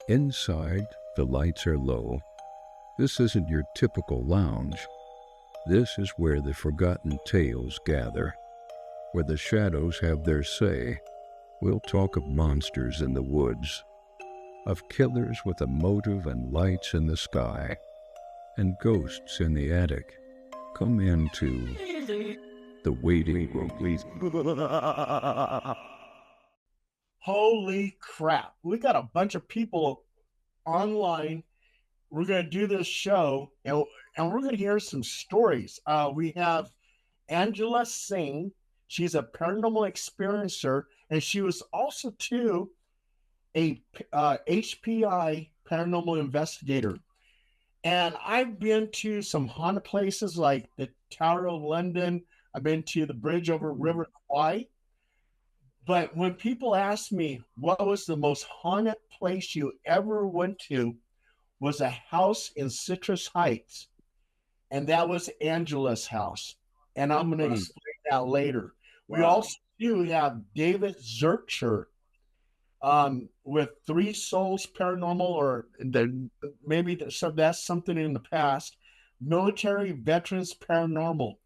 Inside, the lights are low. This isn't your typical lounge. This is where the forgotten tales gather, where the shadows have their say. We'll talk of monsters in the woods, of killers with a motive and lights in the sky, and ghosts in the attic. Come into the waiting room, please. Holy crap. We got a bunch of people online. We're going to do this show and we're going to hear some stories. We have Angela Singh. She's a paranormal experiencer, and she was also, too, a HPI paranormal investigator. And I've been to some haunted places like the Tower of London. I've been to the bridge over River Kwai. But when people ask me what was the most haunted place you ever went to, was a house in Citrus Heights, and that was Angela's house. And I'm going to explain that later. We also do have David Zurcher with Three Souls Paranormal, or maybe that's something in the past. Military Veterans Paranormal.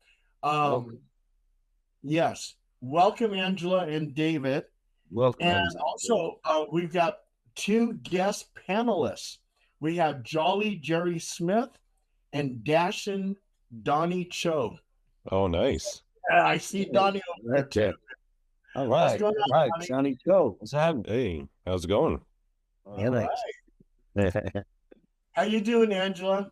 Yes. Welcome, Angela and David. Welcome. And also, we've got two guest panelists. We have Jolly Jerry Smith and Dashin Donnie Cho. Oh, nice. I see Donnie over there too. All right. What's going on, Right. Donnie? Johnny, go. What's happening? Hey, how's it going? Yeah, All thanks. right. How you doing, Angela?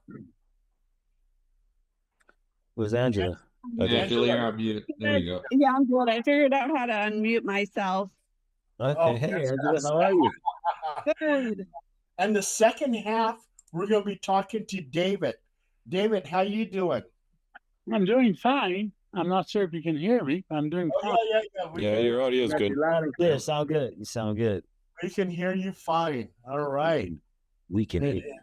Where's Angela? Angela, you're on mute. There you go. Yeah, I'm good. I figured out how to unmute myself. Okay. Oh, Hey, yes, Angela, yes. how are you? Good. And the second half, we're going to be talking to David. David, how you doing? I'm doing fine. I'm not sure if you can hear me. I'm doing Oh, fine. Yeah, your audio is Got good. you loud and clear. Sound good. You sound good. We can hear you fine. All right. We can hear you.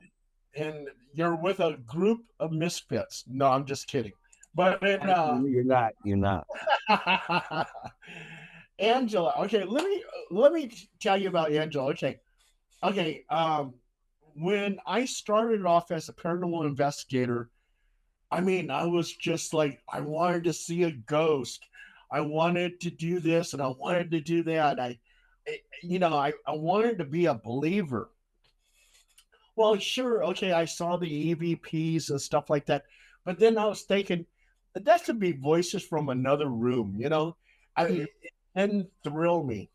And you're with a group of misfits. No, I'm just kidding. But You're not. You're not. Angela. Okay, let me tell you about Angela. Okay. When I started off as a paranormal investigator, I mean, I was just like, I wanted to see a ghost. I wanted to do this and I wanted to do that. I wanted to be a believer. Well, sure, okay, I saw the EVPs and stuff like that, but then I was thinking that could be voices from another room, you know? It didn't thrill me.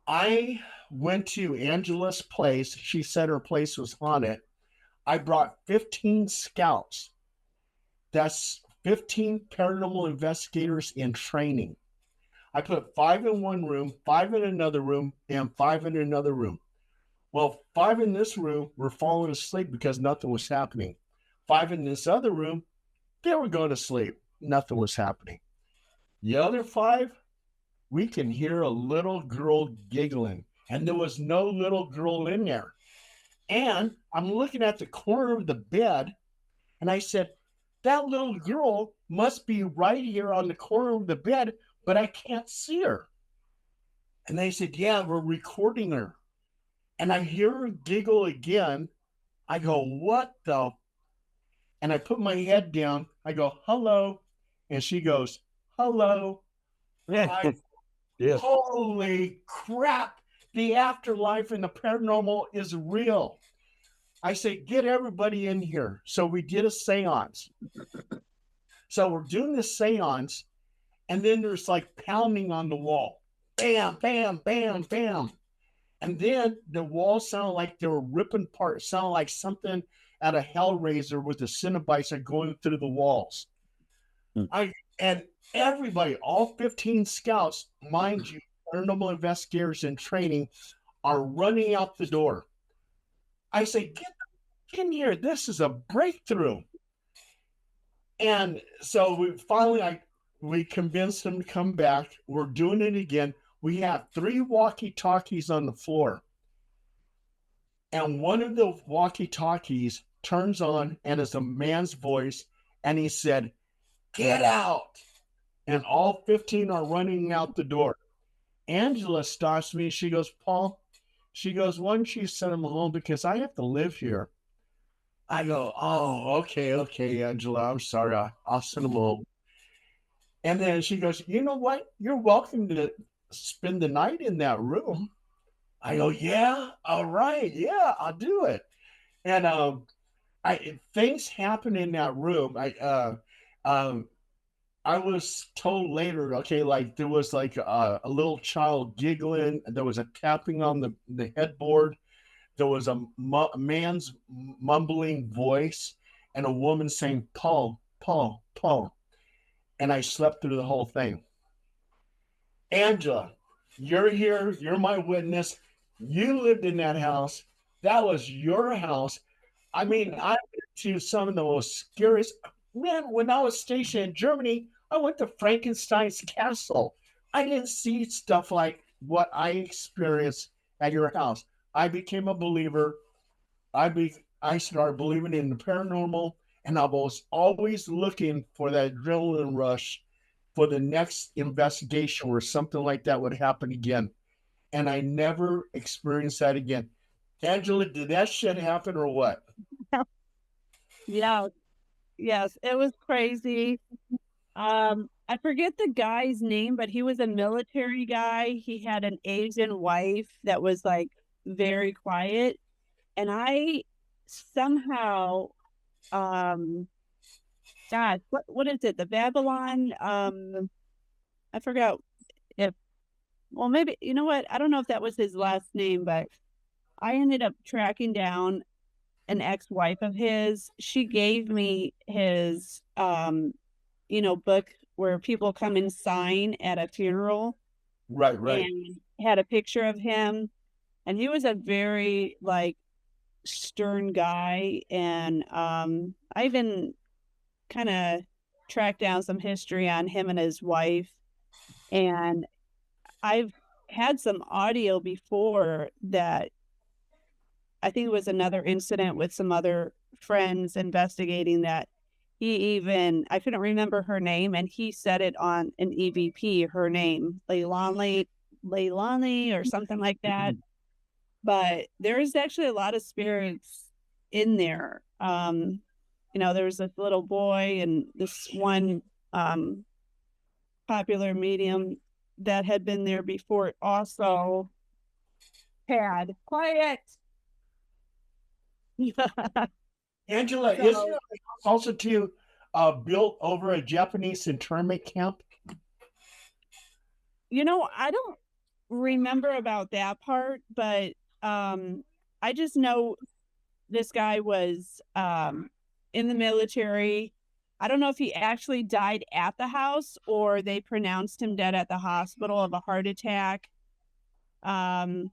I went to Angela's place. She said her place was haunted. I brought 15 scouts. That's 15 paranormal investigators in training. I put 5 in one room, 5 in another room, and 5 in another room. Well, 5 in this room were falling asleep because nothing was happening. 5 in this other room, they were going to sleep. Nothing was happening. The other 5, we can hear a little girl giggling, and there was no little girl in there. And I'm looking at the corner of the bed, and I said, that little girl must be right here on the corner of the bed, but I can't see her. And they said, yeah, we're recording her. And I hear her giggle again. I go, what the? And I put my head down. I go, hello. And she goes, hello. Yeah. Holy crap. The afterlife and the paranormal is real. I say, get everybody in here. So we did a seance. So we're doing this seance, and then there's like pounding on the wall. Bam, bam, bam, bam. And then the walls sounded like they were ripping apart. It sounded like something at a Hellraiser with a Cinnabiter going through the walls. And everybody, all 15 scouts, mind you, paranormal investigators in training, are running out the door. I say, get in here. This is a breakthrough. And so we convinced them to come back. We're doing it again. We have 3 walkie-talkies on the floor. And one of the walkie-talkies turns on, and it's a man's voice. And he said, get out. And all 15 are running out the door. Angela stops me. She goes, Paul, She goes, why don't you send him home because I have to live here. I go, oh, okay, Angela, I'm sorry. I'll send him home. And then she goes, you know what? You're welcome to spend the night in that room. I go, yeah, all right, yeah, I'll do it. And things happen in that room. Um, I was told later, okay, like there was like a little child giggling. There was a tapping on the headboard. There was a man's mumbling voice and a woman saying, Paul, Paul, Paul. And I slept through the whole thing. Angela, you're here. You're my witness. You lived in that house. That was your house. I mean, I went to some of the most scariest. Man, when I was stationed in Germany, I went to Frankenstein's castle. I didn't see stuff like what I experienced at your house. I became a believer. I started believing in the paranormal, and I was always looking for that adrenaline rush for the next investigation where something like that would happen again. And I never experienced that again. Angela, did that shit happen or what? Yeah. Yes, it was crazy. I forget the guy's name, but he was a military guy. He had an Asian wife that was like very quiet. And I somehow, God, what is it? The Babylon, I forgot if, well, maybe, you know what? I don't know if that was his last name, but I ended up tracking down an ex-wife of his. She gave me his, book where people come and sign at a funeral. Right. And had a picture of him. And he was a very, like, stern guy. And I even kind of tracked down some history on him and his wife. And I've had some audio before that I think it was another incident with some other friends investigating that I couldn't remember her name, and he said it on an EVP, her name, Leilani or something like that. But there's actually a lot of spirits in there. There was this little boy and this one popular medium that had been there before also had quiet. Angela, So- isn't it also too built over a Japanese internment camp? I don't remember about that part, but I just know this guy was in the military. I don't know if he actually died at the house or they pronounced him dead at the hospital of a heart attack. But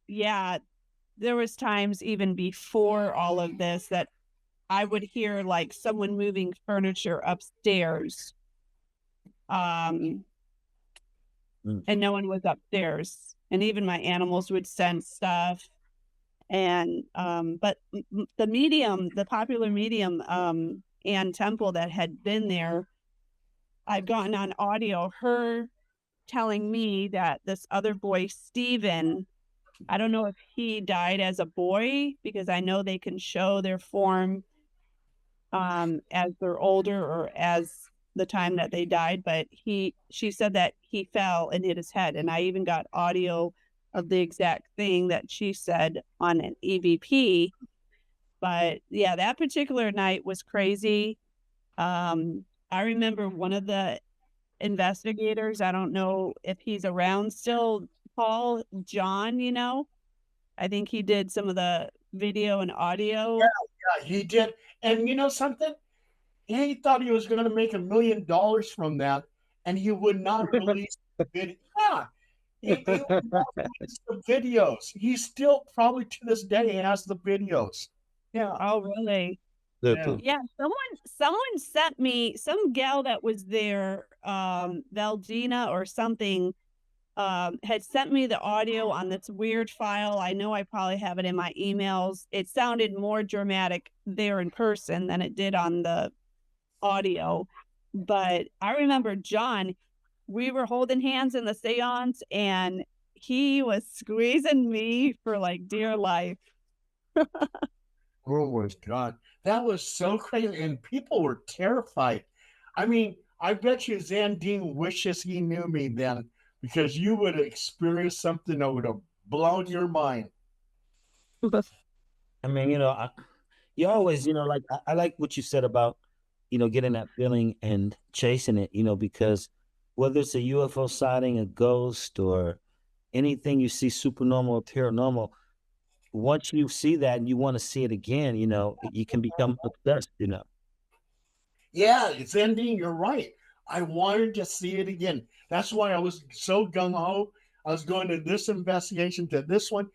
yeah, there was times even before all of this that I would hear like someone moving furniture upstairs. And no one was upstairs. And even my animals would sense stuff. And but the popular medium, Ann Temple, that had been there, I've gotten on audio her telling me that this other boy, Steven, I don't know if he died as a boy, because I know they can show their form as they're older or as the time that they died, but she said that he fell and hit his head. And I even got audio of the exact thing that she said on an EVP. But yeah, that particular night was crazy. I remember one of the investigators, I don't know if he's around still, Paul John, I think he did some of the video and audio. Yeah, he did. And you know something? He thought he was going to make $1 million from that, and he would not release the video. Yeah, he would not release the videos. He still probably to this day has the videos. Yeah. Oh, really? Yeah. Someone sent me, some gal that was there, Valdina or something, had sent me the audio on this weird file. I know I probably have it in my emails. It sounded more dramatic there in person than it did on the audio. But I remember John, we were holding hands in the seance, and he was squeezing me for like dear life. Oh my God. That was so crazy. And people were terrified. I mean, I bet you Zandine wishes he knew me then because you would have experienced something that would have blown your mind. I mean, you always, like I like what you said about, getting that feeling and chasing it, because whether it's a UFO sighting, a ghost, or anything you see supernormal or paranormal, once you see that and you want to see it again, you can become obsessed, Yeah, Zandine, you're right. I wanted to see it again. That's why I was so gung ho. I was going to this investigation, to this one.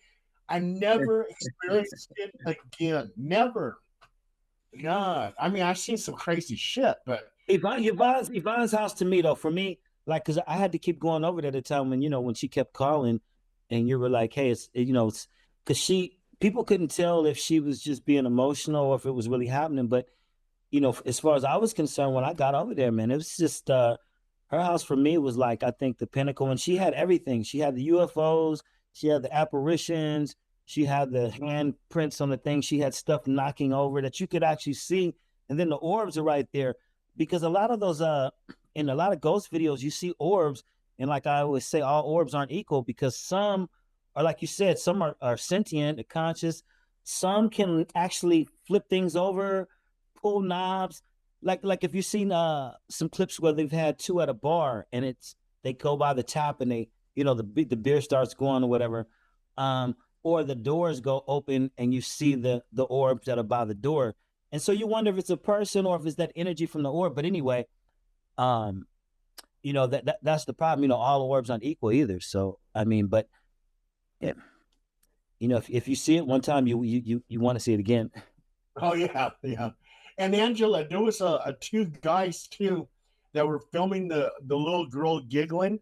I never experienced it again. Never. God. I mean, I've seen some crazy shit, but Yvonne's house to me though, for me, like, cause I had to keep going over there at the time when, when she kept calling and you were like, hey, it's cause people couldn't tell if she was just being emotional or if it was really happening. But, as far as I was concerned, when I got over there, man, it was just, her house for me was like, I think the pinnacle, and she had everything. She had the UFOs, she had the apparitions, she had the handprints on the thing. She had stuff knocking over that you could actually see. And then the orbs are right there. Because a lot of those, in a lot of ghost videos, you see orbs. And like I always say, all orbs aren't equal because some are, like you said, some are sentient, conscious. Some can actually flip things over, pull knobs. Like if you've seen some clips where they've had two at a bar and they go by the tap and they, the beer starts going or whatever. Or the doors go open and you see the orbs that are by the door. And so you wonder if it's a person or if it's that energy from the orb. But anyway, that's the problem. All orbs aren't equal either. So, I mean, but yeah, if you see it one time, you want to see it again. oh yeah, yeah. And Angela, there was two guys too that were filming the little girl giggling,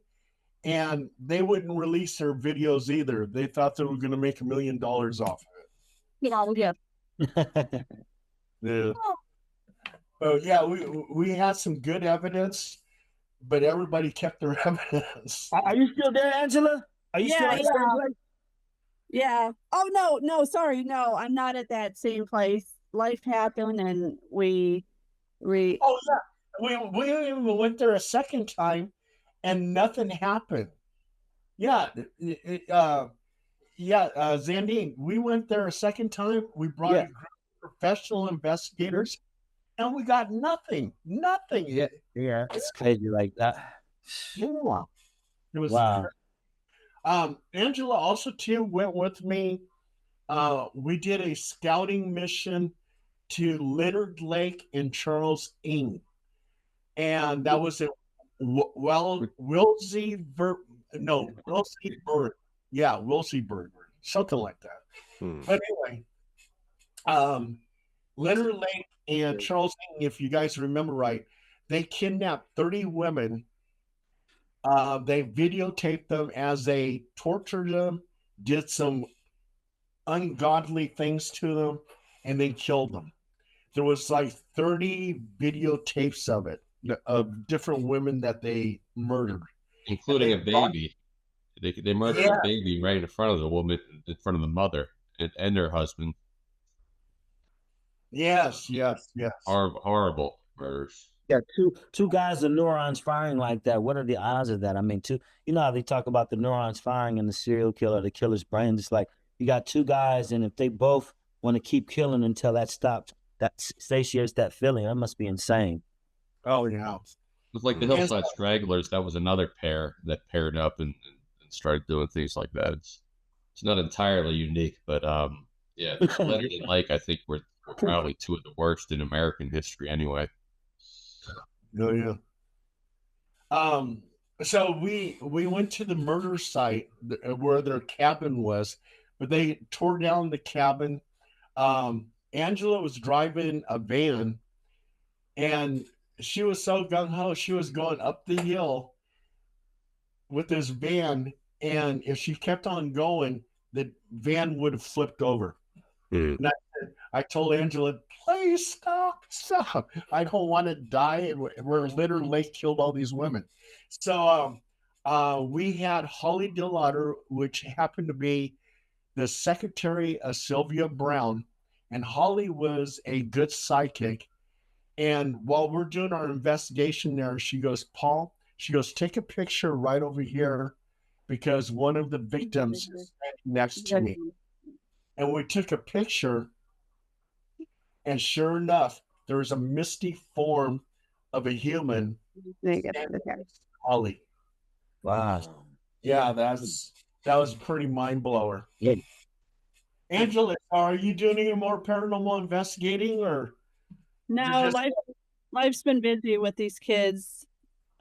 and they wouldn't release their videos either. They thought they were going to make $1 million off of it. Yeah. Yeah. Oh yeah, we had some good evidence, but everybody kept their evidence. Are you still there, Angela? Are you still at the same place? Yeah. Oh no, sorry. No, I'm not at that same place. Life happened and we Oh yeah. We even went there a second time and nothing happened. Yeah. Zandine, we went there a second time. We brought a group of professional investigators and we got nothing. Nothing. Yeah. It's crazy like that. Yeah. It was wow. Angela also too went with me. We did a scouting mission to Leonard Lake and Charles Ing, and that was at Wilseyburg, something like that. But anyway, Leonard Lake and Charles Ing, if you guys remember right, they kidnapped 30 women. They videotaped them as they tortured them, did some ungodly things to them, and they killed them. There was like 30 videotapes of it, of different women that they murdered. Including a baby. They murdered a baby right in front of the woman, in front of the mother and her husband. Yes. Horrible murders. Yeah, two guys with neurons firing like that. What are the odds of that? I mean, how they talk about the neurons firing in the serial killer, the killer's brain. It's like you got two guys, and if they both want to keep killing until that stops, that satiates that feeling, that must be insane. Oh yeah. It's like the Hillside Stragglers. That was another pair that paired up and started doing things like that. It's not entirely unique, but yeah, Leonard and Lake, I think were probably two of the worst in American history anyway. Oh yeah. So we went to the murder site where their cabin was, but they tore down the cabin. Angela was driving a van, and she was so gung ho. She was going up the hill with this van, and if she kept on going, the van would have flipped over. And I told Angela, please stop. I don't want to die where Leonard Lake killed all these women. So We had Holly DeLauder, which happened to be the secretary of Sylvia Brown, and Holly was a good psychic. And while we're doing our investigation there, she goes, Paul, she goes, take a picture right over here because one of the victims is standing next to me. And we took a picture, and sure enough, there was a misty form of a human standing next to Holly. Wow. Yeah, that was pretty mind blower. Yeah. Angela, are you doing any more paranormal investigating, or No, just- life's been busy with these kids.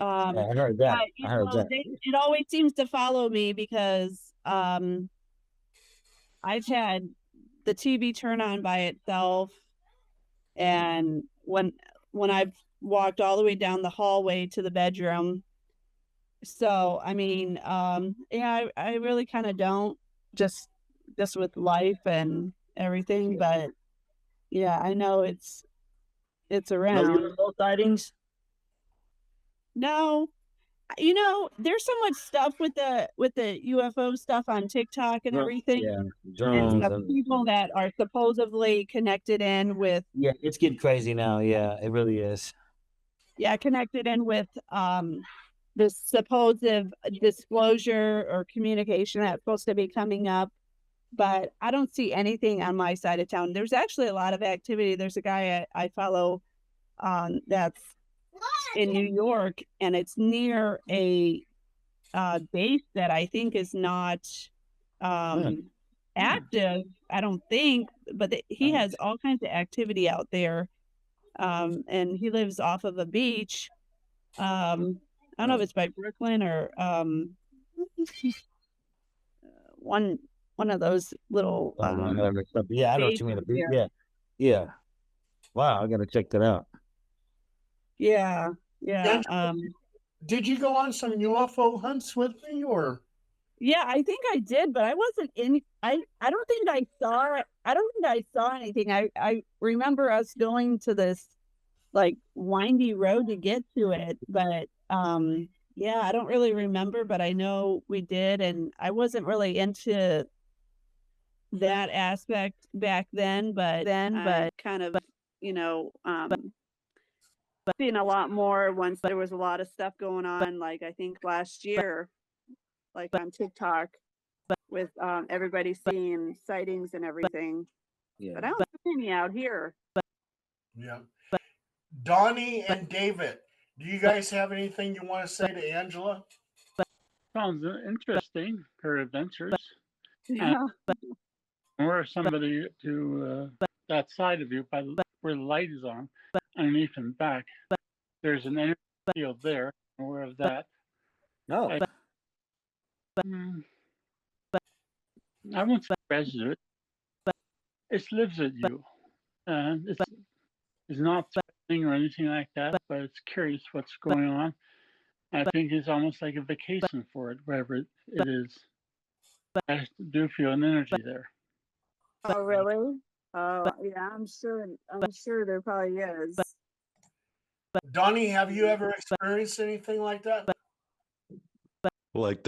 Yeah, I heard that. You I heard know, that. it always seems to follow me because I've had the TV turn on by itself, and when I've walked all the way down the hallway to the bedroom. So I mean, yeah, I really kind of don't just with life and everything, but yeah, I know it's No around. UFO sightings? No, you know, there's so much stuff with the UFO stuff on TikTok and everything. Yeah, And drones. the people that are supposedly connected in with Yeah, it's getting crazy now. Yeah, it really is. connected in with this supposed disclosure or communication that's supposed to be coming up. But I don't see anything on my side of town. There's actually a lot of activity. There's a guy I follow that's in New York, and it's near a base that I think is not active. I don't think, but he has all kinds of activity out there, and he lives off of a beach. I don't know if it's by Brooklyn or one of those little. Yeah, I know what you mean. Yeah, yeah. Wow, I gotta check that out. Yeah. Did you go on some UFO hunts with me, or? Yeah, I think I did, but I wasn't in. I don't think I saw. I don't think I saw anything. I remember us going to this like windy road to get to it, but yeah, I don't really remember, but I know we did, and I wasn't really into that aspect back then, but kind of, you know, seeing a lot more once there was a lot of stuff going on, like I think last year, like on TikTok, with everybody seeing sightings and everything. Yeah. But I don't see any out here. Yeah. Donnie and David, do you guys have anything you want to say to Angela? Sounds interesting, her adventures. Yeah. Or somebody to that side of you where the light is on, underneath and back. There's an energy field there. I'm aware of that. No. I won't say resident. It lives with you. It's not threatening or anything like that, but it's curious what's going on. I think it's almost like a vacation for it, wherever it is. I do feel an energy there. Oh, really? Oh, yeah, I'm sure there probably is. Donnie, have you ever experienced anything like that? Like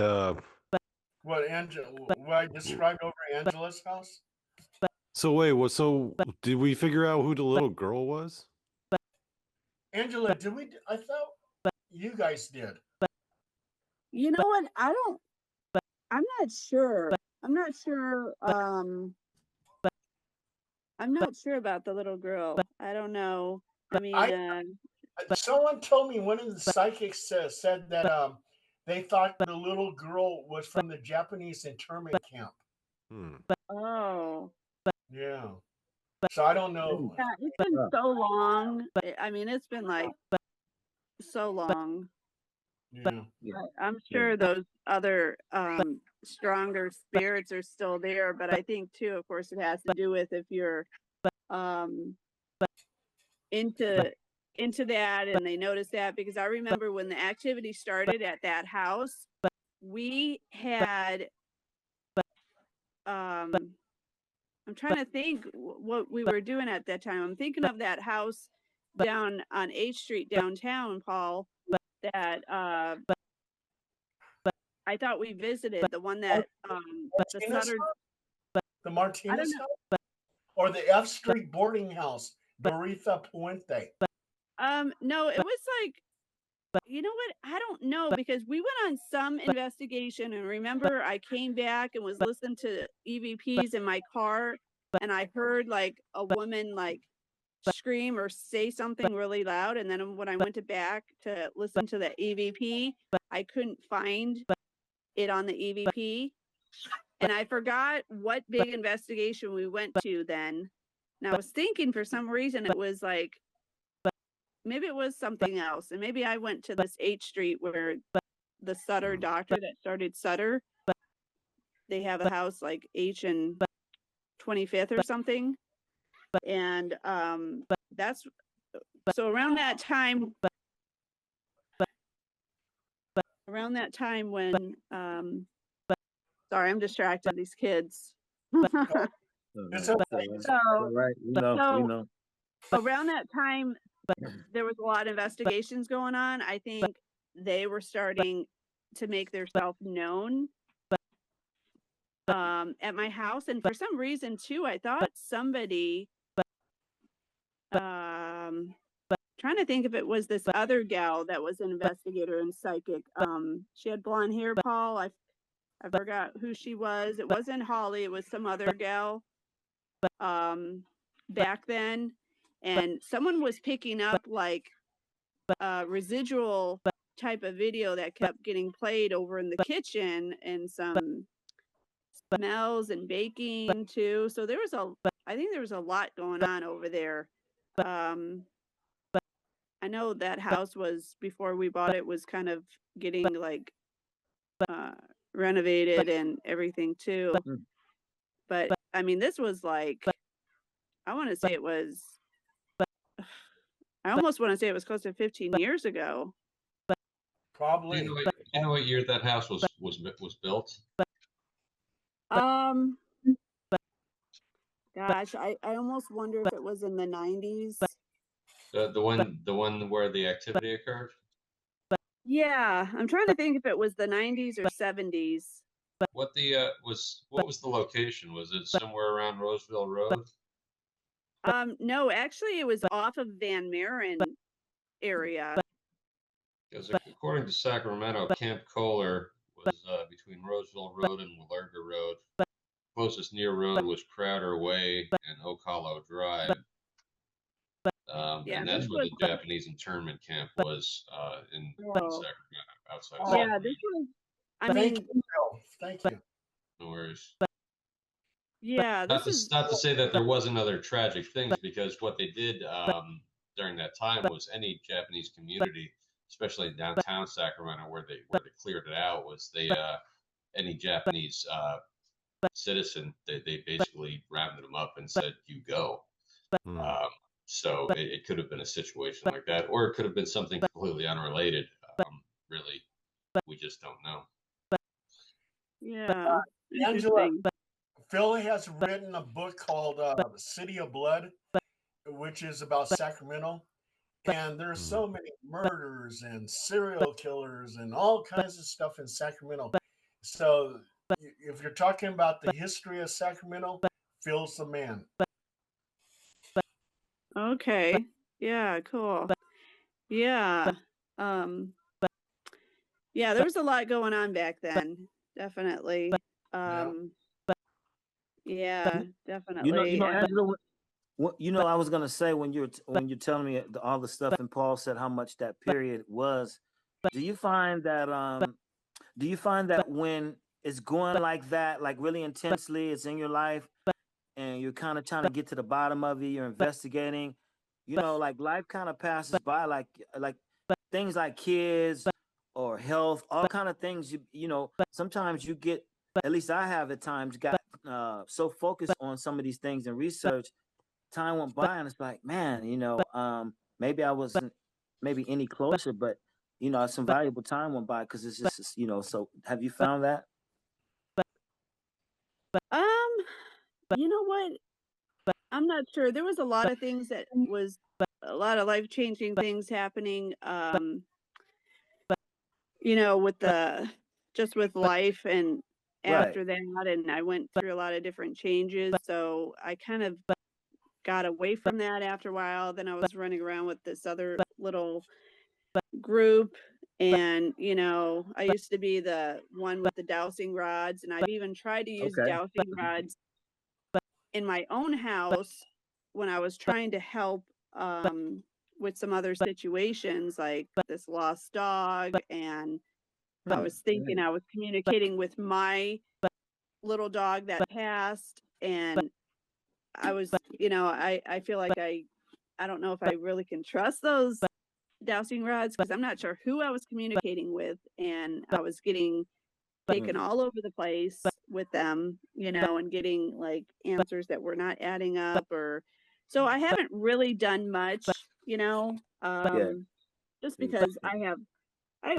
What I described over Angela's house? so wait, so did we figure out who the little girl was? Angela, did we? I thought you guys did. You know what? I'm not sure. I'm not sure. I'm not sure about the little girl. I don't know. I mean, someone told me, one of the psychics said that they thought the little girl was from the Japanese internment camp. Oh. Yeah. So I don't know. Yeah, it's been so long. I mean, it's been like so long. Yeah. I'm sure those other stronger spirits are still there, but I think too, of course, it has to do with if you're into that and they notice that, because I remember when the activity started at that house, we had I'm trying to think what we were doing at that time. I'm thinking of that house down on H Street downtown, Paul, that I thought we visited the one that the Martinez Sutter. house? The Martinez know. house? Or the F Street boarding house, Doretha Puente? No, it was like, you know what? I don't know, because we went on some investigation, and remember I came back and was listening to EVPs in my car, and I heard like a woman like scream or say something really loud, and then when I went back to listen to the EVP, I couldn't find it on the EVP, and I forgot what big investigation we went to then. And I was thinking for some reason it was like, maybe it was something else, and maybe I went to this H Street where the Sutter doctor that started Sutter, they have a house like H and 25th or something, and that's so around that time when sorry, I'm distracted, these kids. It's okay. So, right, we know. around that time, there was a lot of investigations going on. I think they were starting to make themselves known at my house, and for some reason too, I thought somebody trying to think if it was this other gal that was an investigator and psychic. She had blonde hair, Paul. I forgot who she was. It wasn't Holly, it was some other gal back then, and someone was picking up like residual type of video that kept getting played over in the kitchen, and some smells and baking too. So I think there was a lot going on over there. I know that house was, before we bought it, was kind of getting like renovated and everything too. But I mean, this was like, I want to say it was, I almost want to say it was close to 15 years ago. Probably. Do you know what year that house was built? Gosh, I almost wonder if it was in the 90s. The one where the activity occurred? Yeah, I'm trying to think if it was the 90s or 70s. What was the location? Was it somewhere around Roseville Road? No, actually it was off of Van Maren area. Because according to Sacramento, Camp Kohler was between Roseville Road and Willarga Road. Closest near road was Crowder Way and Oak Hollow Drive. Yeah, and that's where the Japanese internment camp was in Sacramento, outside of Yeah, Sacramento. this was, I Thank mean, you, Bill. Thank you. No worries. yeah, Not this is, not to say that there wasn't other tragic things, because what they did during that time was any Japanese community, especially in downtown Sacramento where they cleared it out, was they any Japanese citizen, they basically rounded them up and said, "You go." So it could have been a situation like that, or it could have been something completely unrelated. Really, we just don't know. yeah. Angela, Interesting. Phil has written a book called City of Blood, which is about Sacramento. And there's so many murders and serial killers and all kinds of stuff in Sacramento. So if you're talking about the history of Sacramento, Phil's the man. Okay. Yeah, cool. Yeah. Yeah, there was a lot going on back then. Definitely. Yeah, definitely. Angela, I was gonna say, when you're telling me all the stuff, and Paul said how much that period was, do you find that when it's going like that, like really intensely, it's in your life, and you're kind of trying to get to the bottom of it, you're investigating, like life kind of passes by, like things like kids or health, all kind of things, sometimes you get, at least I have at times got so focused on some of these things and research, time went by and it's like, man, maybe I wasn't maybe any closer, but some valuable time went by, because it's just, so have you found that? You know what? I'm not sure. There was a lot of things that was a lot of life-changing things happening. With the just with life and Right. after that, and I went through a lot of different changes. So I kind of got away from that after a while. Then I was running around with this other little group. And, you know, I used to be the one with the dowsing rods, and I've even tried to use Okay. dowsing rods in my own house when I was trying to help with some other situations like this lost dog. And I was thinking I was communicating with my little dog that passed, and I was, you know, I feel like I don't know if I really can trust those dowsing rods because I'm not sure who I was communicating with, and I was getting taken all over the place with them, you know, and getting like answers that were not adding up. Or so I haven't really done much, you know, just because I have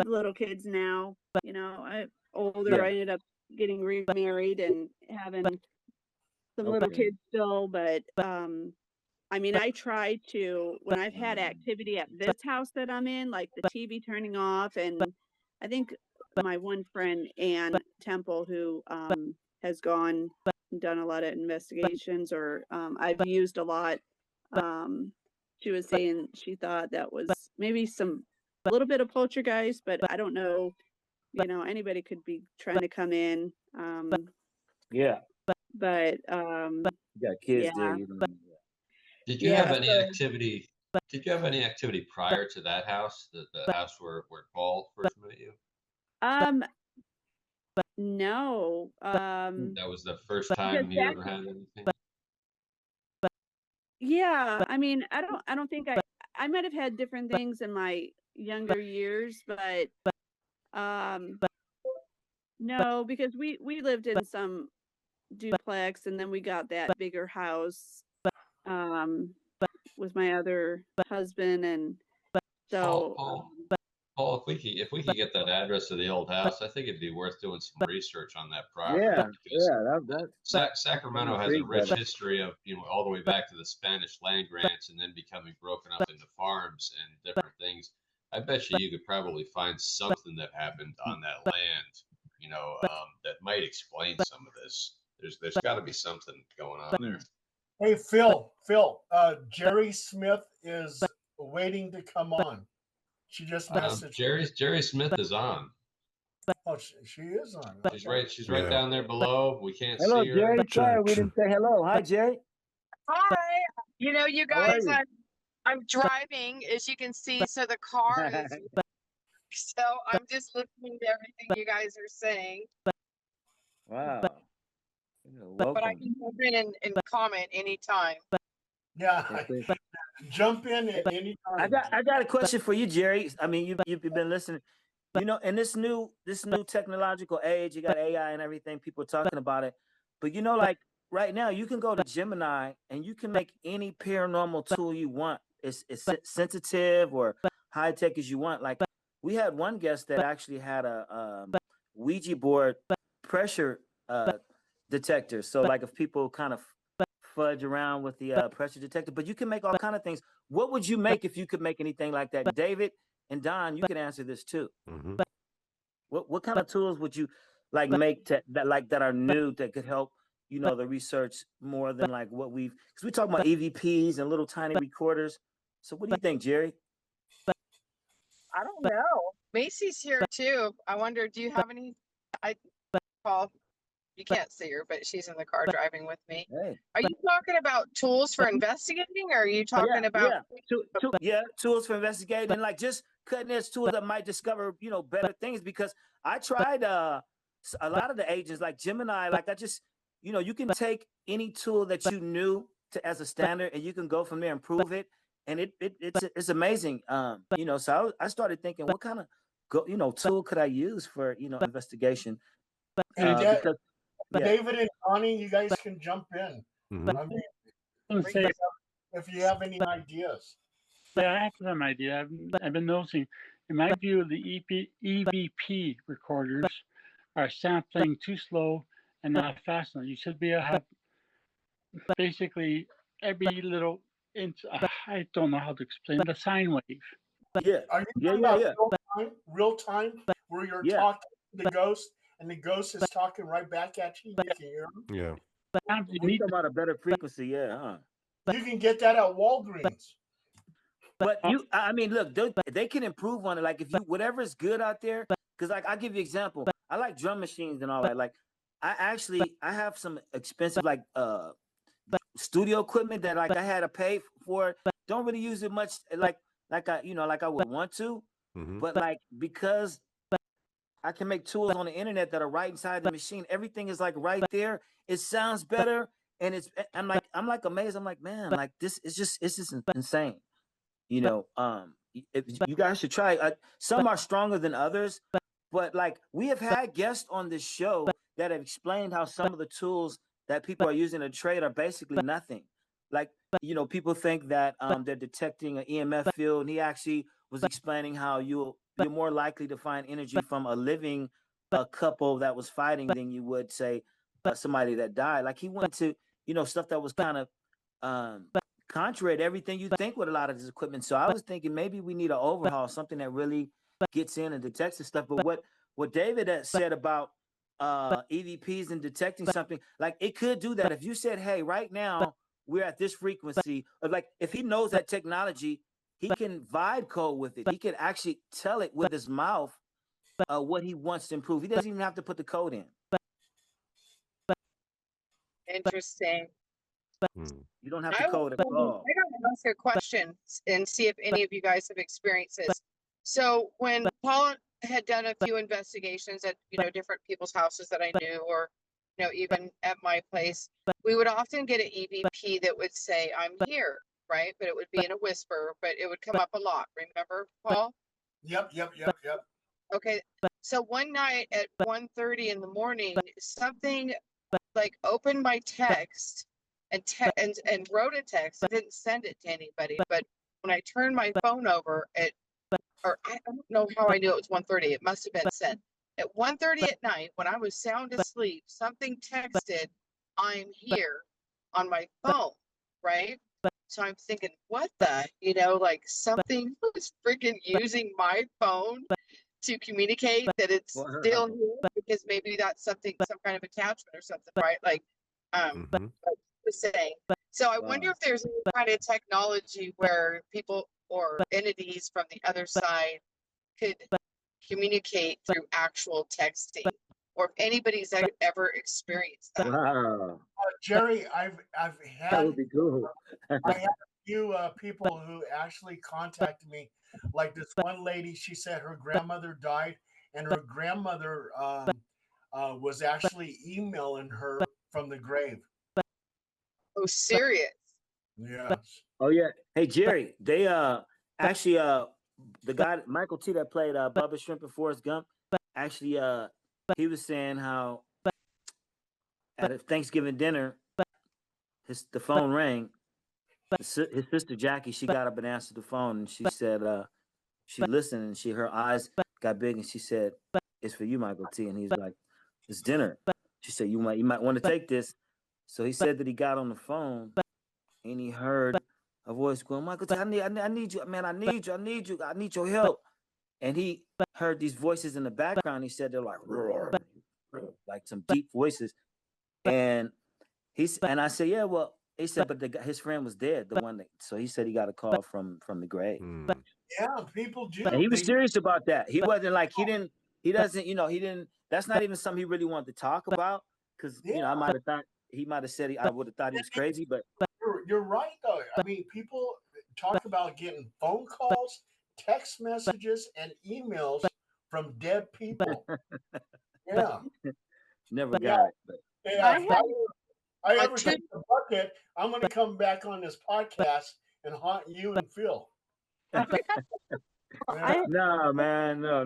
little kids now, you know. I older, I ended up getting remarried and having some little kids still, but I mean, I try to, when I've had activity at this house that I'm in, like the TV turning off, and I think my one friend, Ann Temple, who has gone and done a lot of investigations, or I've used a lot, she was saying she thought that was maybe a little bit of poltergeist, but I don't know, you know, anybody could be trying to come in. Yeah. But You got kids there. yeah. You know. Did you have any activity? Did you have any activity prior to that house, the house where Paul first met you? No. That was the first time you ever had anything? Yeah, I mean, I don't think I might have had different things in my younger years, but no, because we lived in some duplex, and then we got that bigger house with my other husband, and so Paul, if we could get that address of the old house, I think it'd be worth doing some research on that property. Yeah. Because Sacramento has a rich history of, you know, all the way back to the Spanish land grants and then becoming broken up into farms and different things. I bet you could probably find something that happened on that land, you know, that might explain some of this. There's got to be something going on there. Hey, Phil, Jerry Smith is waiting to come on. She just messaged. Jerry Smith is on. Oh, she is on. She's right. She's right down there below. We can't see her. Hello, Jerry. Sorry, we didn't say hello. Hi, Jerry. Hi. You know, you guys, I'm driving, as you can see, so the car is. So I'm just listening to everything you guys are saying. Wow. But I can jump in and comment anytime. Yeah, jump in at any time. I got a question for you, Jerry. I mean, you've been listening. You know, in this new technological age, you got AI and everything. People are talking about it, but you know, like right now, you can go to Gemini and you can make any paranormal tool you want. It's sensitive or high tech as you want. Like we had one guest that actually had a Ouija board pressure detector. So like if people kind of fudge around with the pressure detector, but you can make all kind of things. What would you make if you could make anything like that? David and Don, you can answer this too. Mm-hmm. What kind of tools would you like make that are new that could help, you know, the research more than like what because we talk about EVPs and little tiny recorders. So what do you think, Jerry? I don't know. Macy's here too. I wonder, do you have any? Paul, you can't see her, but she's in the car driving with me. Hey. Are you talking about tools for investigating, or are you talking about tools for investigating and like just cutting edge tools that might discover, you know, better things? Because I tried a lot of the agents like Gemini, like I just, you know, you can take any tool that you knew as a standard and you can go from there and prove it, and it's amazing. You know, so I started thinking, what kind of tool could I use for, you know, investigation? Because David and Connie, you guys can jump in. Mm-hmm. I mean, if you have any ideas. Yeah, I have some idea. I've been noticing, in my view, the EVP recorders are sampling too slow and not fast enough. You should be able to have basically every little inch. I don't know how to explain the sine wave. Are you talking about real time where you're talking the ghost, and the ghost is talking right back at you. You can hear him. Yeah. You We need talking about a better frequency, yeah, huh? You can get that at Walgreens. But I mean, look, they can improve on it. Like if you whatever is good out there, because like I'll give you an example. I like drum machines and all that. Like I have some expensive like studio equipment that like I had to pay for. Don't really use it much like I would want to. Mhm. But like because I can make tools on the internet that are right inside the machine. Everything is like right there. It sounds better. And I'm like amazed. I'm like, man, like this is just insane. You know, you guys should try. Some are stronger than others, but like we have had guests on this show that have explained how some of the tools that people are using to trade are basically nothing. Like, people think that they're detecting an EMF field, and he actually was explaining how you're more likely to find energy from a living couple that was fighting than you would say somebody that died. Like he went to stuff that was kind of contrary to everything you think with a lot of this equipment. So I was thinking maybe we need an overhaul, something that really gets in and detects this stuff. But what David had said about EVPs and detecting something, like it could do that. If you said, hey, right now we're at this frequency, or like if he knows that technology, he can vibe code with it. He can actually tell it with his mouth what he wants to improve. He doesn't even have to put the code in. Interesting. You don't have to code at all. I gotta ask a question and see if any of you guys have experienced this. So when Paul had done a few investigations at different people's houses that I knew, or even at my place, we would often get an EVP that would say, "I'm here," right? But it would be in a whisper, but it would come up a lot. Remember, Paul? Yep. Okay. So one night at 1:30 in the morning, something like opened my text and wrote a text. I didn't send it to anybody, but when I turned my phone over or I don't know how I knew it was 1:30. It must have been sent at 1:30 at night when I was sound asleep. Something texted, "I'm here," on my phone, right? So I'm thinking, what the, like something was freaking using my phone to communicate that it's still here, because maybe that's some kind of attachment or something, right? Like, like was saying. So I wonder if there's any kind of technology where people or entities from the other side could communicate through actual texting, or if anybody's ever experienced that. Wow. Jerry, I've had That would be cool. I had a few people who actually contacted me. Like this one lady, she said her grandmother died, and her grandmother was actually emailing her from the grave. Oh, serious? Yes. Oh yeah. Hey Jerry, they actually the guy Michael T that played Bubba Shrimp and Forrest Gump, actually he was saying how at a Thanksgiving dinner the phone rang. His sister Jackie, she got up and answered the phone, and she said she listened, and her eyes got big, and she said, "It's for you, Michael T." And he's like, "It's dinner." She said, "You might want to take this." So he said that he got on the phone and he heard a voice going, "Michael T, I need you, man, I need your help." And he heard these voices in the background. He said they're like, roar, like some deep voices. And I said, "Yeah, well," he said, but his friend was dead, the one that. So he said he got a call from the grave. Yeah, people do. And he was serious about that. He wasn't like he didn't. That's not even something he really wanted to talk about, because I might have thought he might have said I would have thought he was crazy, but you're right though. I mean, people talk about getting phone calls, text messages, and emails from dead people. Yeah, never got it. But. Yeah, if I ever take the bucket, I'm going to come back on this podcast and haunt you and Phil. No, man, no.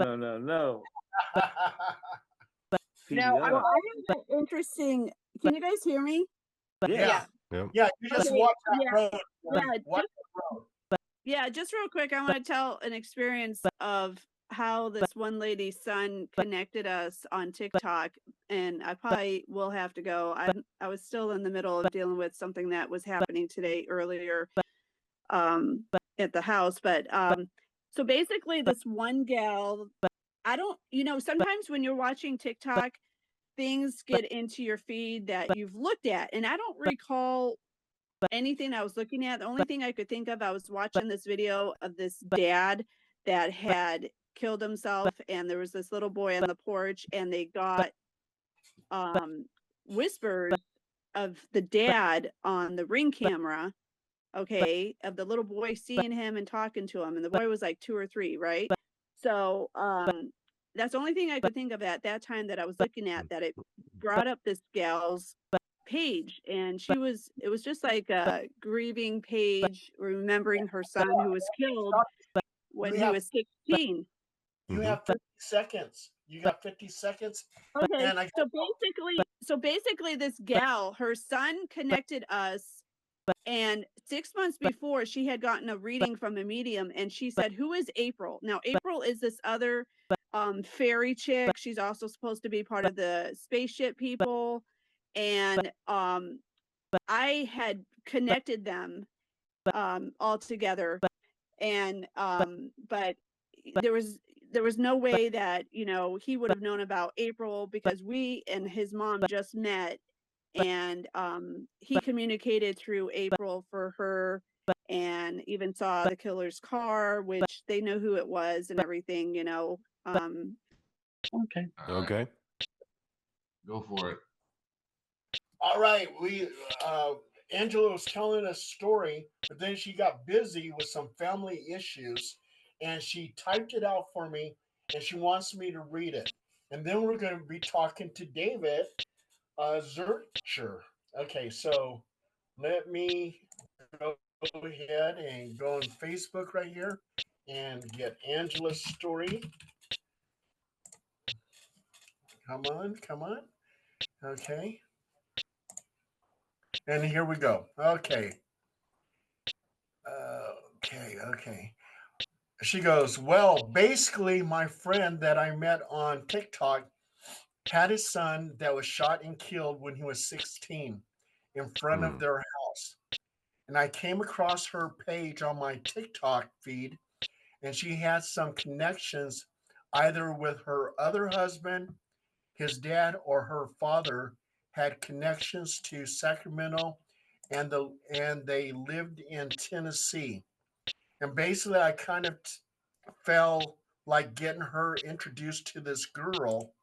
No, I have an interesting. Can you guys hear me? Yeah. Yeah, you just watch that road. Yeah, just real quick, I want to tell an experience of how this one lady's son connected us on TikTok, and I probably will have to go. I was still in the middle of dealing with something that was happening today earlier at the house, but so basically this one gal, I don't, sometimes when you're watching TikTok, things get into your feed that you've looked at. And I don't recall anything I was looking at. The only thing I could think of, I was watching this video of this dad that had killed himself, and there was this little boy on the porch, and they got whispers of the dad on the Ring camera, okay, of the little boy seeing him and talking to him, and the boy was like 2 or 3, right? So that's the only thing I could think of at that time that I was looking at, that it brought up this gal's page, and it was just like a grieving page, remembering her son who was killed when he was 16. You have 50 seconds. You got 50 seconds. Okay, And so basically this gal, her son connected us, and 6 months before she had gotten a reading from a medium, and she said, "Who is April?" Now April is this other fairy chick. She's also supposed to be part of the spaceship people, and I had connected them all together, and but there was no way that he would have known about April, because we and his mom just met, and he communicated through April for her, and even saw the killer's car, which they know who it was and everything. Okay. All right, Okay. go for it. all right, Angela was telling a story, but then she got busy with some family issues, and she typed it out for me, and she wants me to read it. And then we're going to be talking to David Zurcher. Okay, so let me go ahead and go on Facebook right here and get Angela's story. Come on, come on. Okay. And here we go. Okay. Okay. She goes, well, basically, my friend that I met on TikTok had his son that was shot and killed when he was 16 in front of their house. And I came across her page on my TikTok feed, and she had some connections either with her other husband, his dad, or her father had connections to Sacramento, and they lived in Tennessee. And basically, I kind of felt like getting her introduced to this girl,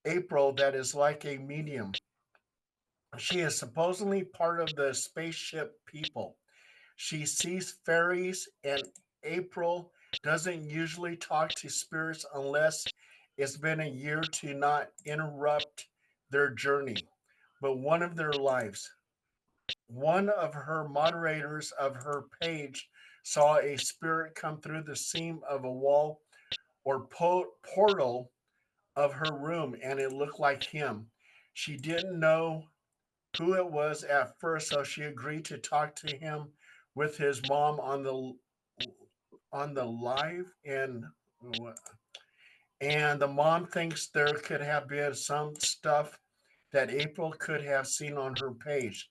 April, that is like a medium. She is supposedly part of the spaceship people. She sees fairies, and April doesn't usually talk to spirits unless it's been a year to not interrupt their journey, but one of their lives. One of her moderators of her page saw a spirit come through the seam of a wall or portal of her room, and it looked like him. She didn't know who it was at first, so she agreed to talk to him with his mom on the live, and the mom thinks there could have been some stuff that April could have seen on her page.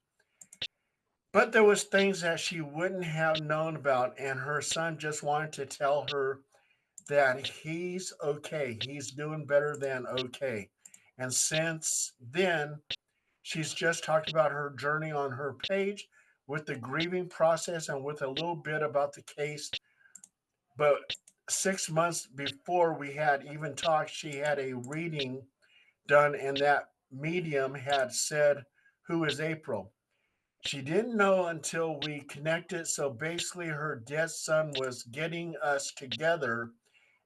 But there was things that she wouldn't have known about, and her son just wanted to tell her that he's okay. He's doing better than okay. And since then, she's just talked about her journey on her page with the grieving process and with a little bit about the case. But 6 months before we had even talked, she had a reading done, and that medium had said, "Who is April?" She didn't know until we connected. So basically, her dead son was getting us together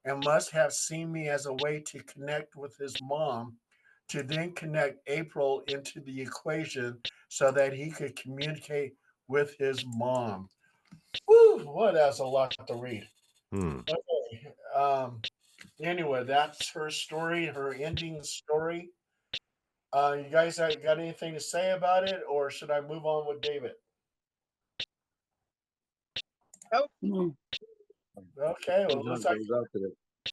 and must have seen me as a way to connect with his mom, to then connect April into the equation so that he could communicate with his mom. Woo, boy, that's a lot to read. Okay. Anyway, that's her story, her ending story. You guys got anything to say about it, or should I move on with David? Okay, well, looks like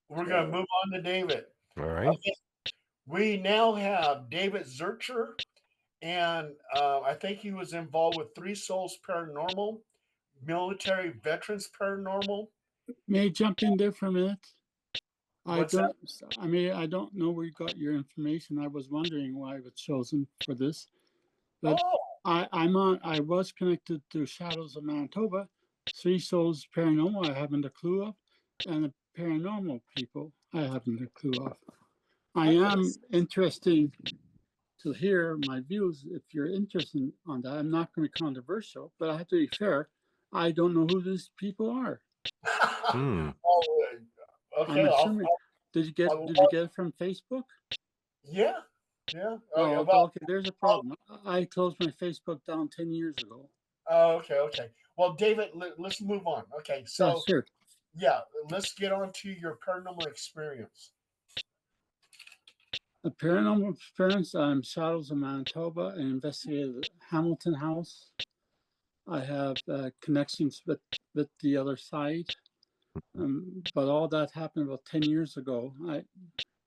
we're going to move on to David. All right. Okay. We now have David Zurcher, and I think he was involved with Three Souls Paranormal, Military Veterans Paranormal. May I jump in there for a minute? What's that? I mean, I don't know where you got your information. I was wondering why I was chosen for this, but Oh, I was connected to Shadows of Manitoba, Three Souls Paranormal. I haven't a clue of, and the paranormal people. I haven't a clue of. I am interested to hear my views if you're interested on that. I'm not going to be controversial, but I have to be fair. I don't know who these people are. Hmm. oh, I'm okay. assuming. Did you get it from Facebook? Yeah, yeah. Oh, Well, okay. There's a problem. I closed my Facebook down 10 years ago. okay, okay. Well, David, let's move on. Okay, Yeah, so sure. yeah, let's get on to your paranormal experience. A paranormal experience. I'm Shadows of Manitoba. I investigated Hamilton House. I have connections with the other side. But all that happened about 10 years ago. I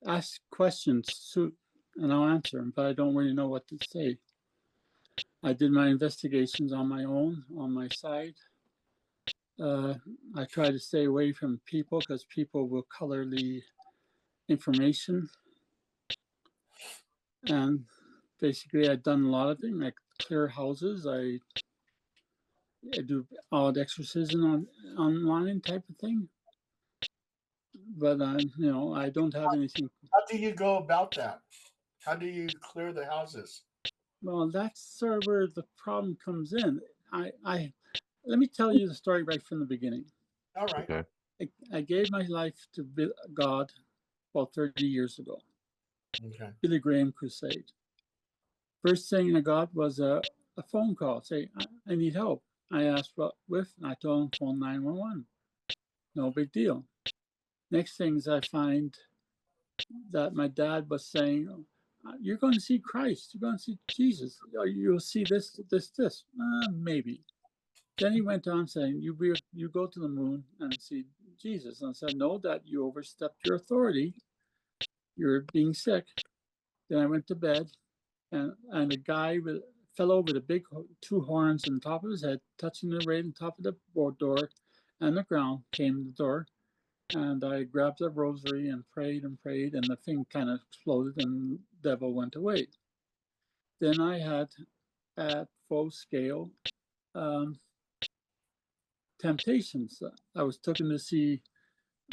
ask questions and I'll answer them, but I don't really know what to say. I did my investigations on my own, on my side. I try to stay away from people because people will color the information. And basically, I've done a lot of things like clear houses. I do odd exorcism online type of thing. But I don't have anything. How do you go about that? How do you clear the houses? Well, that's sort of where the problem comes in. I let me tell you the story right from the beginning. All right. Okay. I gave my life to God about 30 years ago. Okay. Billy Graham crusade. First thing I got was a phone call. Say, I need help. I asked what with, and I told him phone 911. No big deal. Next things I find that my dad was saying, you're going to see Christ. You're going to see Jesus. You'll see this. Maybe. Then he went on saying, you go to the moon and see Jesus. And I said, no, that you overstepped your authority. You're being sick. Then I went to bed, and a guy fellow with a big two horns on top of his head, touching the right on top of the door and the ground, came to the door. And I grabbed a rosary and prayed, and the thing kind of exploded and the devil went away. Then I had, at full scale, temptations. I was taken to see,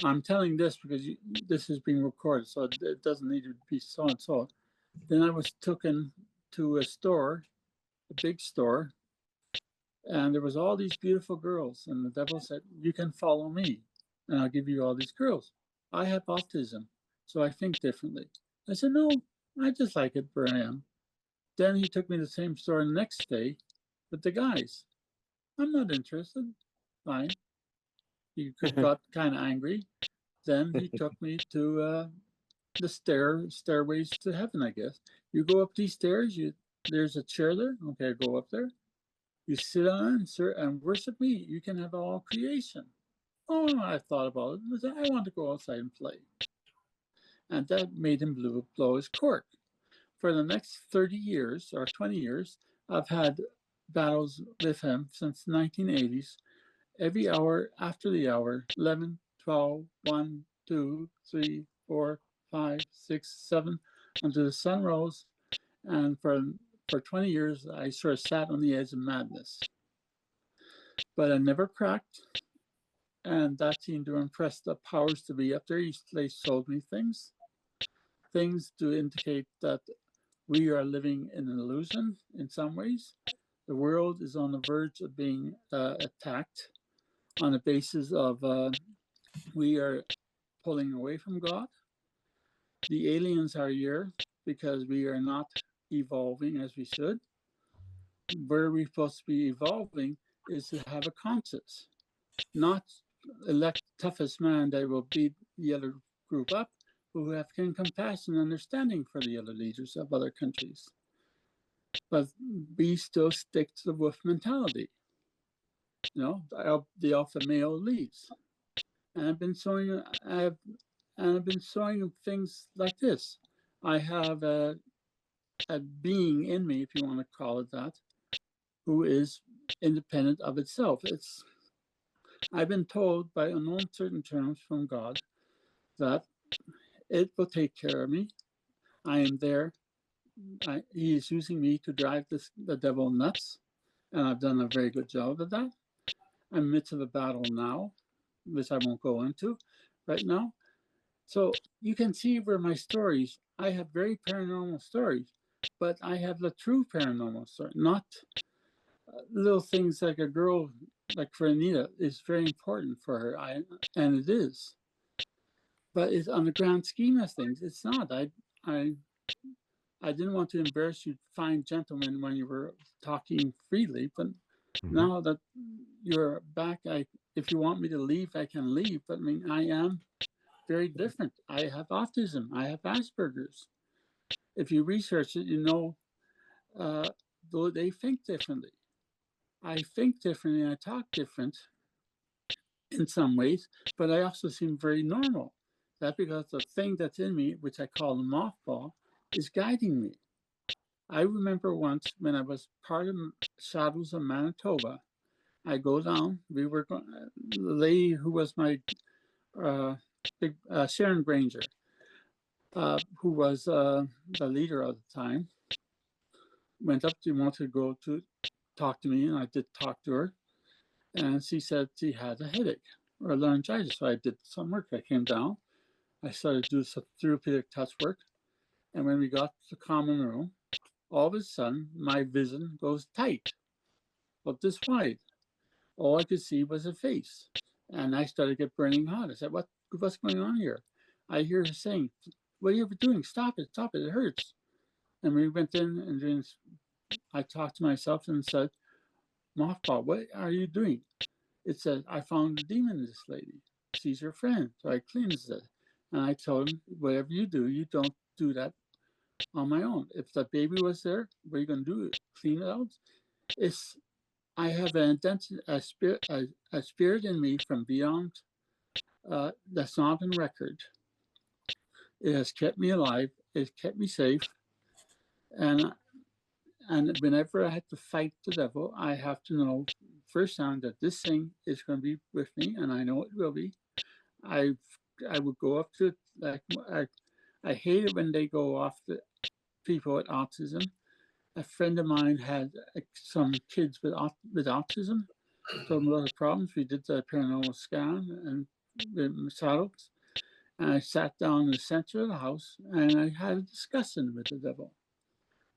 I'm telling this because this is being recorded, so it doesn't need to be so and so. Then I was taken to a store, a big store, and there was all these beautiful girls. And the devil said, you can follow me, and I'll give you all these girls. I have autism, so I think differently. I said, no, I just like it where I am. Then he took me to the same store the next day with the guys. I'm not interested. Fine. He got kind of angry. Then he took me to the stairways to heaven, I guess. You go up these stairs, there's a chair there. Okay, go up there. You sit on and worship me. You can have all creation. Oh, I thought about it. I want to go outside and play. And that made him blow his cork. For the next 30 years or 20 years, I've had battles with him since the 1980s. Every hour after the hour, 11, 12, 1, 2, 3, 4, 5, 6, 7, until the sun rose. And for 20 years, I sort of sat on the edge of madness. But I never cracked. And that seemed to impress the powers to be up there. They showed me things to indicate that we are living in an illusion in some ways. The world is on the verge of being attacked on the basis of we are pulling away from God. The aliens are here because we are not evolving as we should. Where we're supposed to be evolving is to have a conscience, not elect toughest man that will beat the other group up, who have compassion and understanding for the other leaders of other countries. But we still stick to the wolf mentality. The alpha male leads. And I've been showing things like this. I have a being in me, if you want to call it that, who is independent of itself. I've been told by unknown certain terms from God that it will take care of me. I am there. He is using me to drive the devil nuts, and I've done a very good job of that. I'm in the midst of a battle now, which I won't go into right now. So you can see where my stories, I have very paranormal stories, but I have the true paranormal story, not little things like a girl, like for Anita, is very important for her, and it is. But it's on the grand scheme of things, it's not. I didn't want to embarrass you, fine gentlemen, when you were talking freely, but now that you're back, if you want me to leave, I can leave. But I mean, I am very different. I have autism. I have Asperger's. If you research it, you know, though they think differently. I think differently and I talk different in some ways, but I also seem very normal. That's because the thing that's in me, which I call the mothball, is guiding me. I remember once when I was part of Shadows of Manitoba, I go down, we were going, the lady who was my big Sharon Granger, who was the leader at the time, went up to want to go to talk to me, and I did talk to her, and she said she had a headache or laryngitis. So I did some work. I came down, I started to do some therapeutic touch work, and when we got to the common room, all of a sudden my vision goes tight, but this wide. All I could see was a face, and I started to get burning hot. I said, what's going on here? I hear her saying, what are you ever doing? Stop it, it hurts. And we went in, and then I talked to myself and said, Mothball, what are you doing? It said, I found a demon in this lady. She's your friend. So I cleansed it. And I told him, whatever you do, you don't do that on my own. If the baby was there, what are you going to do? Clean it out? I have an identity, a spirit in me from beyond that's not on record. It has kept me alive. It's kept me safe. And whenever I have to fight the devil, I have to know firsthand that this thing is going to be with me, and I know it will be. I would go up to it, like I hate it when they go off the people with autism. A friend of mine had some kids with autism, told them about the problems. We did the paranormal scan and with saddles, and I sat down in the center of the house and I had a discussion with the devil.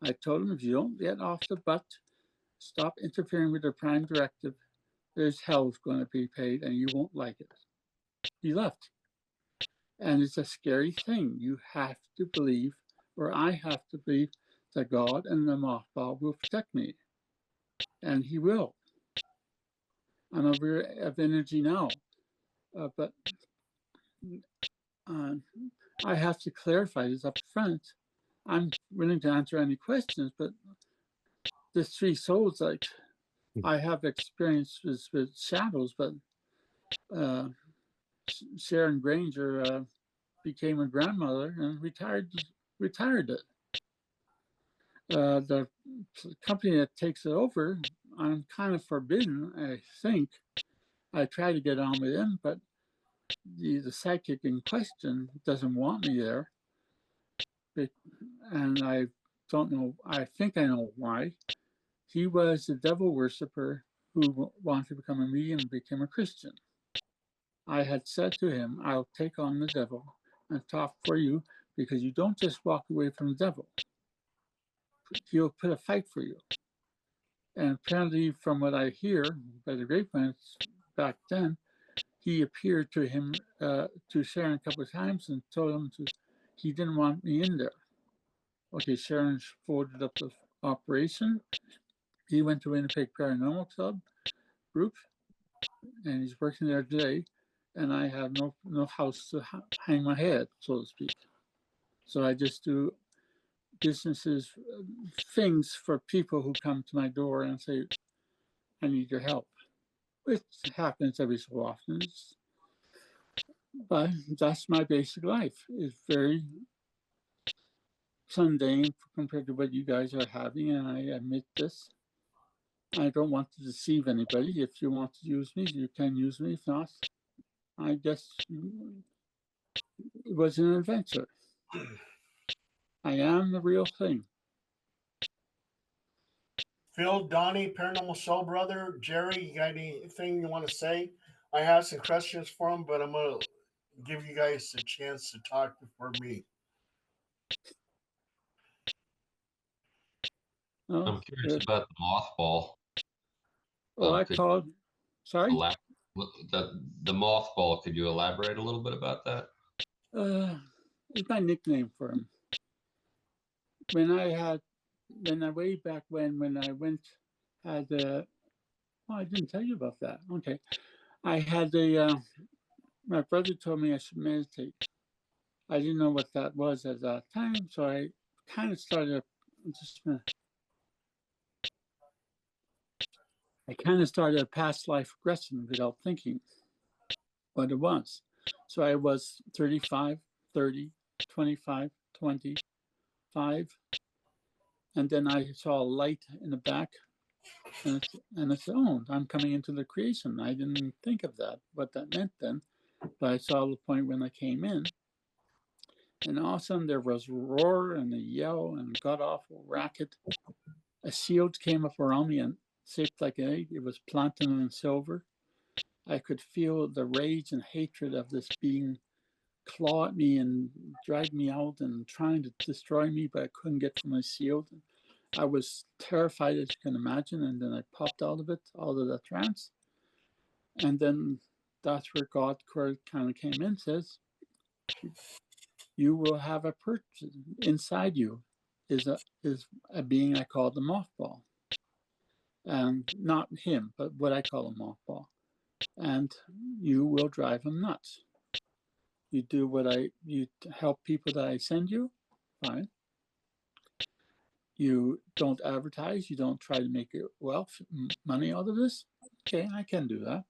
I told him, if you don't get off the butt, stop interfering with the prime directive, there's hell's going to be paid and you won't like it. He left. And it's a scary thing. You have to believe, or I have to believe, that God and the mothball will protect me. And he will. I'm aware of energy now. But I have to clarify this up front. I'm willing to answer any questions, but the three souls, like, I have experiences with shadows, but Sharon Granger became a grandmother and retired it. The company that takes it over, I'm kind of forbidden, I think. I try to get on with him, but the psychic in question doesn't want me there. And I don't know, I think I know why. He was a devil worshiper who wanted to become a medium and became a Christian. I had said to him, I'll take on the devil and talk for you, because you don't just walk away from the devil. He'll put a fight for you. And apparently, from what I hear by the grapevine back then, he appeared to him, to Sharon a couple of times and told him he didn't want me in there. Okay, Sharon folded up the operation. He went to Winnipeg Paranormal Club group, and he's working there today. And I have no house to hang my head, so to speak. So I just do businesses, things for people who come to my door and say, I need your help. Which happens every so often. But that's my basic life. It's very mundane compared to what you guys are having, and I admit this. I don't want to deceive anybody. If you want to use me, you can use me. If not, I guess It was an adventure. I am the real thing. Phil, Donnie, Paranormal Soul Brother, Jerry, you got anything you want to say? I have some questions for him, but I'm going to give you guys a chance to talk before me. Oh, I'm curious about the mothball. I called. Sorry. The mothball. Could you elaborate a little bit about that? It's my nickname for him. When I way back when I went, I didn't tell you about that. Okay. I had my brother told me I should meditate. I didn't know what that was at that time, so I kind of started a past life regression without thinking what it was. So I was 35, 30, 25, 20, 5, and then I saw a light in the back, and I said, "Oh, I'm coming into the creation." I didn't think of that, what that meant then, but I saw the point when I came in, and all of a sudden there was a roar and a yell and a god-awful racket. A shield came up around me and shaped like an egg. It was platinum and silver. I could feel the rage and hatred of this being claw at me and drag me out and trying to destroy me, but I couldn't get from my shield. I was terrified, as you can imagine, and then I popped out of the trance. And then that's where God kind of came in, says, you will have a person inside you is a being I call the mothball. And not him, but what I call a mothball. And you will drive him nuts. You do you help people that I send you, fine. You don't advertise, you don't try to make money out of this, okay, I can do that.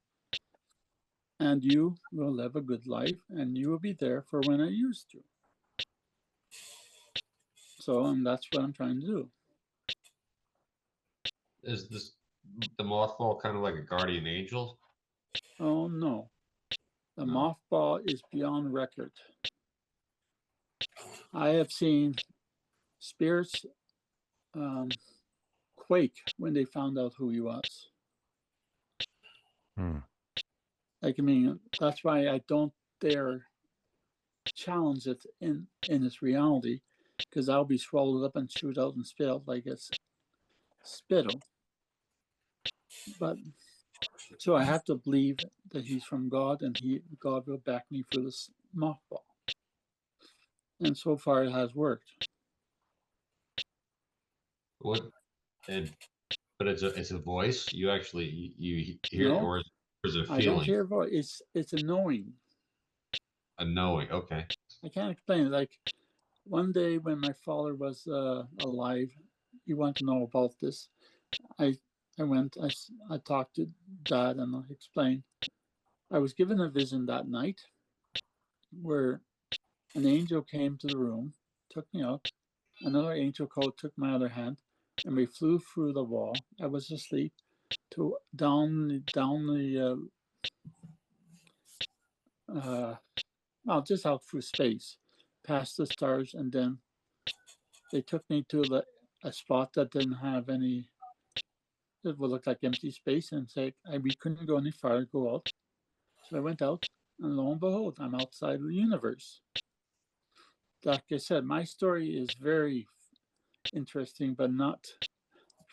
And you will live a good life, and you will be there for when I used you. So, and that's what I'm trying to do. Is the mothball kind of like a guardian angel? Oh, no. The mothball is beyond record. I have seen spirits quake when they found out who he was. Like, I mean, that's why I don't dare challenge it in its reality, because I'll be swallowed up and chewed out and spit out like it's spittle. But so I have to believe that he's from God, and God will back me for this mothball. And so far, it has worked. But it's a voice. You actually you hear, No, or is it a feeling? I don't hear a voice. It's a knowing. A knowing. Okay. I can't explain it. Like one day when my father was alive, he wanted to know about this. I talked to Dad and I explained. I was given a vision that night where an angel came to the room, took me out. Another angel took my other hand, and we flew through the wall. I was asleep, down the just out through space, past the stars, and then they took me to a spot that didn't have any. It would look like empty space, and said we couldn't go any farther. Go out. So I went out, and lo and behold, I'm outside the universe. Like I said, my story is very interesting, but not.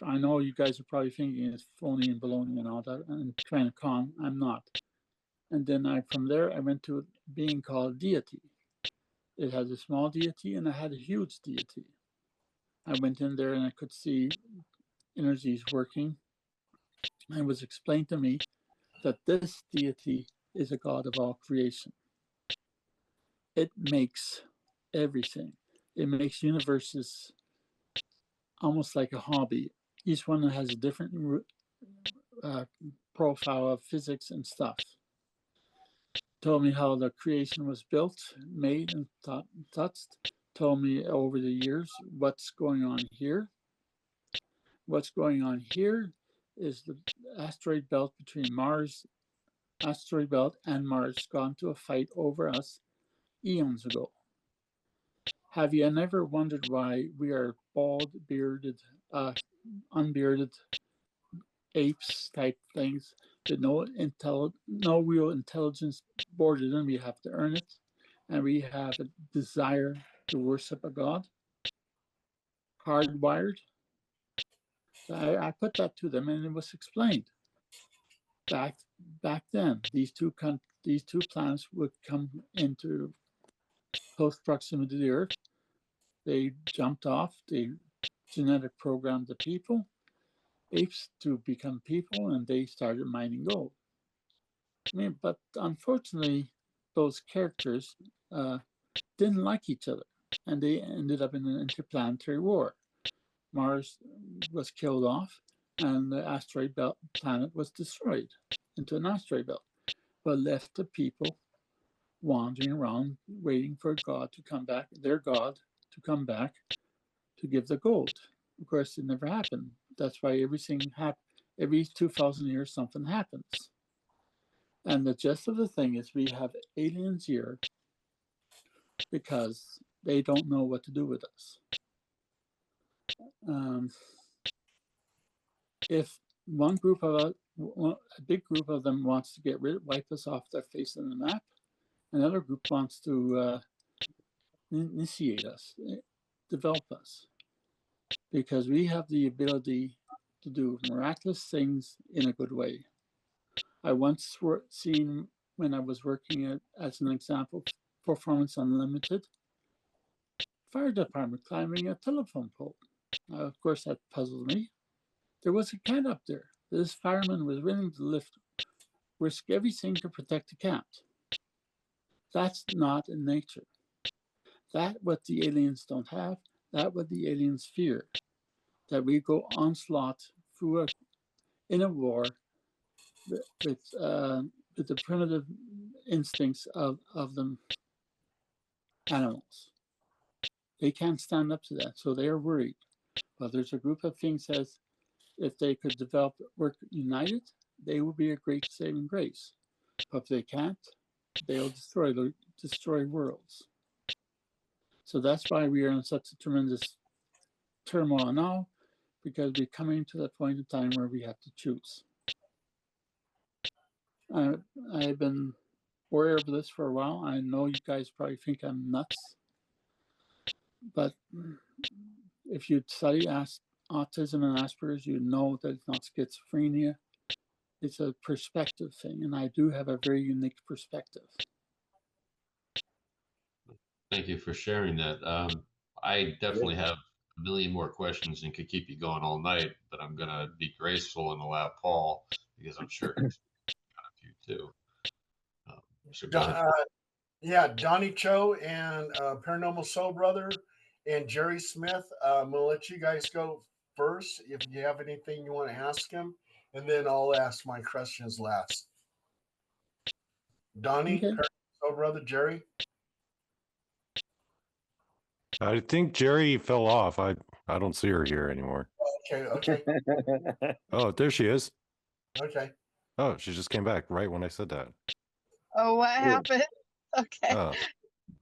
I know you guys are probably thinking it's phony and baloney and all that, and trying to con. I'm not. And then from there, I went to a being called deity. It has a small deity, and it had a huge deity. I went in there, and I could see energies working. And it was explained to me that this deity is a god of all creation. It makes everything. It makes universes almost like a hobby. Each one has a different profile of physics and stuff. Told me how the creation was built, made, and touched. Told me over the years what's going on here. What's going on here is the asteroid belt between Mars, asteroid belt and Mars gone to a fight over us. eons ago. Have you never wondered why we are bald, bearded, unbearded apes type things with no real intelligence border them? We have to earn it, and we have a desire to worship a god, hardwired. I put that to them, and it was explained. Back then, these two planets would come into close proximity to the Earth. They jumped off. They genetic programmed the apes to become people, and they started mining gold. But unfortunately, those characters didn't like each other, and they ended up in an interplanetary war. Mars was killed off, and the asteroid belt planet was destroyed into an asteroid belt, but left the people wandering around waiting for God to come back, their God to come back to give the gold. Of course, it never happened. That's why every 2,000 years something happens. And the gist of the thing is we have aliens here because they don't know what to do with us. If a big group of them wants to wipe us off their face on the map, another group wants to initiate us, develop us, because we have the ability to do miraculous things in a good way. I once seen, when I was working as an example, Performance Unlimited, fire department climbing a telephone pole. Of course, that puzzled me. There was a cat up there. This fireman was willing to risk everything to protect the cat. That's not in nature. That's what the aliens don't have. That's what the aliens fear. That we go onslaught in a war with the primitive instincts of the animals. They can't stand up to that, so they are worried. But there's a group of things that says if they could work united, they will be a great saving grace. But if they can't, they'll destroy worlds. So that's why we are in such a tremendous turmoil now, because we're coming to that point in time where we have to choose. I've been aware of this for a while. I know you guys probably think I'm nuts, but if you study autism and Asperger's, you know that it's not schizophrenia. It's a perspective thing, and I do have a very unique perspective. Thank you for sharing that. I definitely have a million more questions and could keep you going all night, but I'm going to be graceful and allow Paul, because I'm sure he's got a few too. So go ahead. Yeah, Donnie Cho and Paranormal Soul Brother and Jerry Smith. I'm going to let you guys go first if you have anything you want to ask him, and then I'll ask my questions last. Donnie, Okay. Paranormal Soul Brother, Jerry. I think Jerry fell off. I don't see her here anymore. Okay. Oh, there she is. Okay. Oh, she just came back right when I said that. Oh, what happened? Okay. Oh.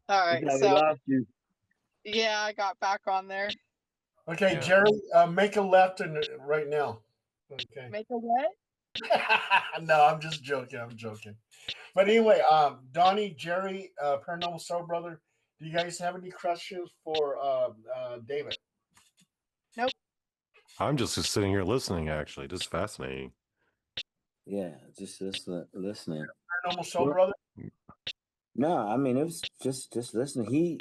All right. Yeah, we So lost you. yeah, I got back on there. Okay, Yeah. Jerry, make a left and right now. Okay. Make a what? No, I'm just joking. I'm joking. But anyway, Donnie, Jerry, Paranormal Soul Brother, do you guys have any questions for David? Nope. I'm just sitting here listening, actually. This is fascinating. Yeah, just listening. Paranormal Soul Brother? No, I mean it was just listening. He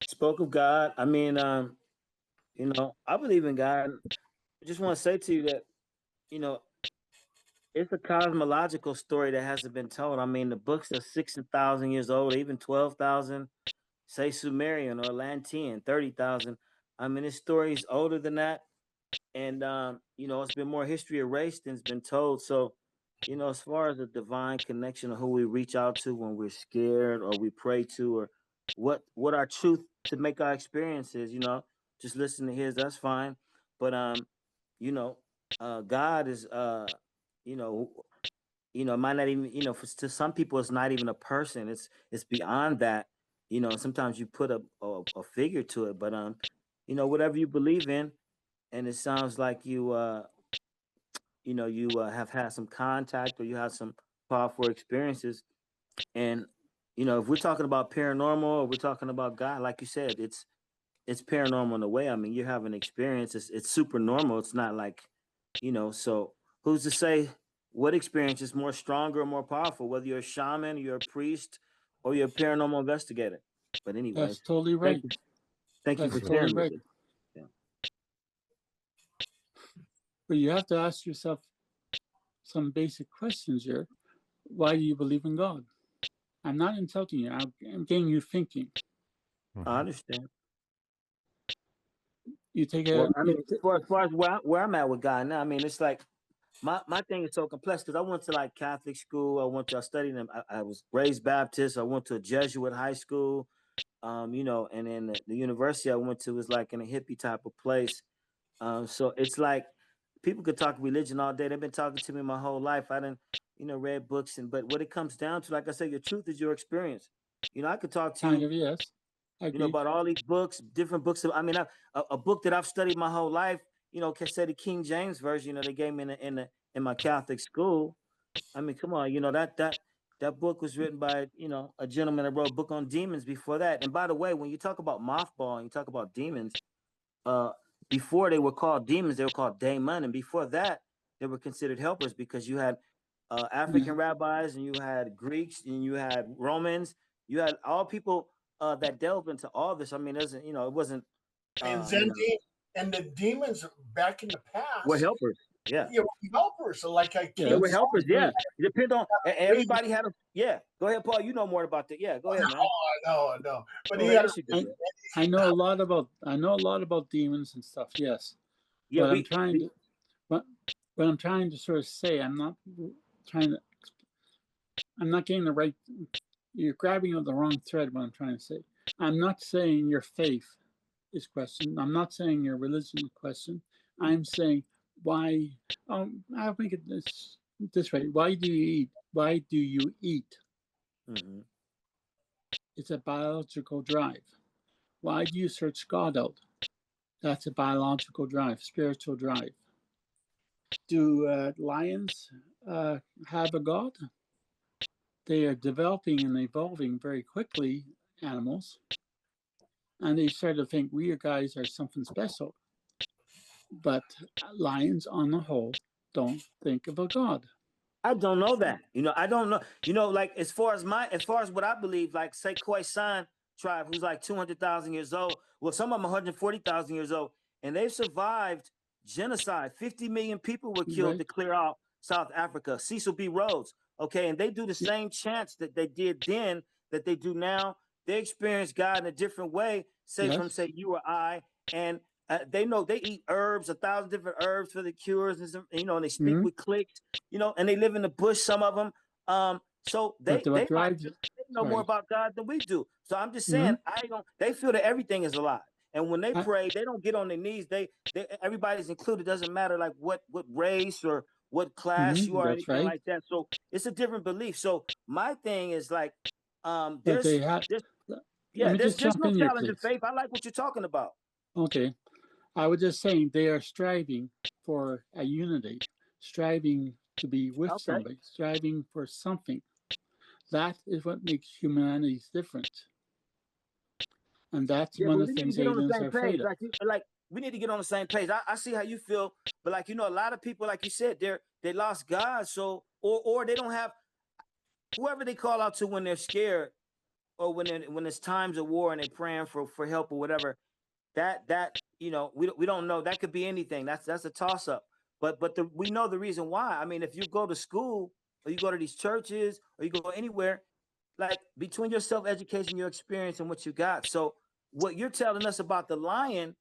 spoke of God. I mean, I believe in God. I just want to say to you that, it's a cosmological story that hasn't been told. I mean, the books are 6,000 years old, even 12,000. Say Sumerian or Atlantean, 30,000. I mean, this story is older than that, and it's been more history erased than it's been told. So, as far as a divine connection of who we reach out to when we're scared or we pray to, or what our truth to make our experiences, just listen to his, that's fine. But God is, it might not even, to some people, it's not even a person. It's beyond that. Sometimes you put a figure to it, but whatever you believe in, and it sounds like you have had some contact or you have some powerful experiences. And if we're talking about paranormal or we're talking about God, like you said, it's paranormal in a way. I mean, you have an experience. It's super normal. It's not like, so who's to say what experience is more stronger or more powerful, whether you're a shaman, you're a priest, or you're a paranormal investigator. But anyways, That's totally right. Thank you That's for totally sharing right. with us. Yeah. But you have to ask yourself some basic questions here. Why do you believe in God? I'm not insulting you. I'm getting you thinking. I understand. You take Well, a I mean, as far as where I'm at with God now, I mean, it's like my thing is so complex because I went to like Catholic school. I studied them. I was raised Baptist. I went to a Jesuit high school. And then the university I went to was like in a hippie type of place. So it's like people could talk religion all day. They've been talking to me my whole life. I didn't, read books, but what it comes down to, like I said, your truth is your experience. I could talk to kind you, of, yes. I agree. about all these books, different books. I mean, a book that I've studied my whole life. Say the King James version. They gave me in my Catholic school. I mean, come on, that book was written by a gentleman that wrote a book on demons before that. And by the way, when you talk about mothball and you talk about demons, uh, before they were called demons, they were called daemon, and before that, they were considered helpers because you had African rabbis and you had Greeks and you had Romans, you had all people that delved into all this. I mean, it wasn't. And then and the demons back in the past Were helpers. Yeah. Helpers. So like I They were helpers. Yeah. It depends on everybody had a. Yeah. Go ahead, Paul. You know more about that. Yeah. Go ahead, man. I know. But I know a lot about demons and stuff. Yes. Yeah. What I'm trying to sort of say, I'm not getting the right. You're grabbing on the wrong thread. What I'm trying to say. I'm not saying your faith is questioned. I'm not saying your religion is questioned. I'm saying why. I'll make it this way. Why do you eat? Why do you eat? Mm-hmm. It's a biological drive. Why do you search God out? That's a biological drive, spiritual drive. Do lions have a God? They are developing and evolving very quickly, animals, and they start to think we guys are something special. But lions, on the whole, don't think of a God. I don't know that. I don't know. Like as far as what I believe, like say Khoisan tribe, who's like 200,000 years old. Well, some of them 140,000 years old, and they've survived genocide. 50 million people were killed to clear out South Africa. Cecil B. Rhodes. Okay, and they do the same chants that they did then that they do now. They experience God in a different way. From you or I, and they know they eat herbs, 1,000 different herbs for the cures, and they speak with clicks, and they live in the bush. Some of them, so they know more about God than we do. So I'm just saying, they feel that everything is alive, and when they pray, they don't get on their knees. They everybody's included. Doesn't matter like what race or what class you are, anything like that. So it's a different belief. So my thing is like, there's no challenge in faith. I like what you're talking about. Okay. I was just saying they are striving for a unity, striving to be with somebody, striving for something. That is what makes humanity different. And that's one of the things aliens are afraid of. Like we need to get on the same page. I see how you feel, but like a lot of people, like you said, they lost God, so or they don't have whoever they call out to when they're scared, or when it's times of war and they're praying for help or whatever. That we don't know. That could be anything. That's a toss up. But we know the reason why. I mean, if you go to school or you go to these churches or you go anywhere, like between your self-education, your experience, and what you got. So what you're telling us about the lion,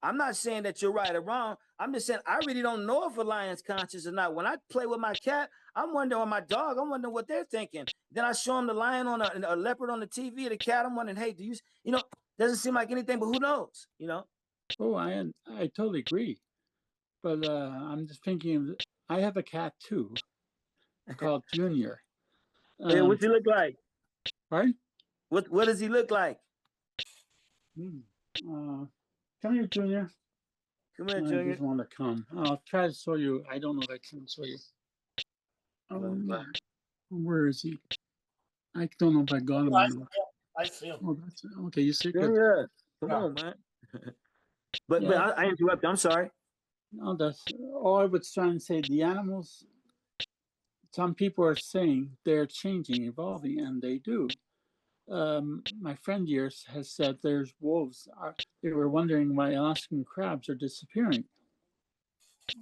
I'm not saying that you're right or wrong. I'm just saying I really don't know if a lion's conscious or not. When I play with my cat, I'm wondering, or my dog, I'm wondering what they're thinking. Then I show them the lion on a leopard on the TV, the cat. I'm wondering, hey, do you doesn't seem like anything, but who knows? Oh, I totally agree. But I'm just thinking, I have a cat too, called Junior. Hey, what's he look like? Right? What does he look like? Come here, Junior. Come here, I Junior. just want to come. I'll try to show you. I don't know if I can show you. Where is he? I don't know if I got him. I see him. Oh, that's okay. You see, good. Junior, come on, man. But Yeah. I interrupted. I'm sorry. No, that's all I was trying to say. The animals. Some people are saying they're changing, evolving, and they do. My friend Years has said there's wolves. They were wondering why Alaskan crabs are disappearing.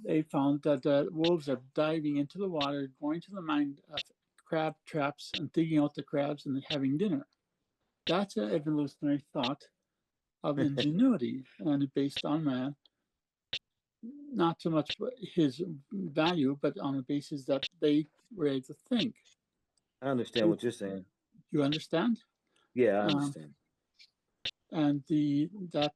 They found that wolves are diving into the water, going to the mine of crab traps and digging out the crabs and having dinner. That's an evolutionary thought of ingenuity and based on man. Not so much his value, but on the basis that they were able to think. I understand what you're saying. You understand? Yeah, I understand. And that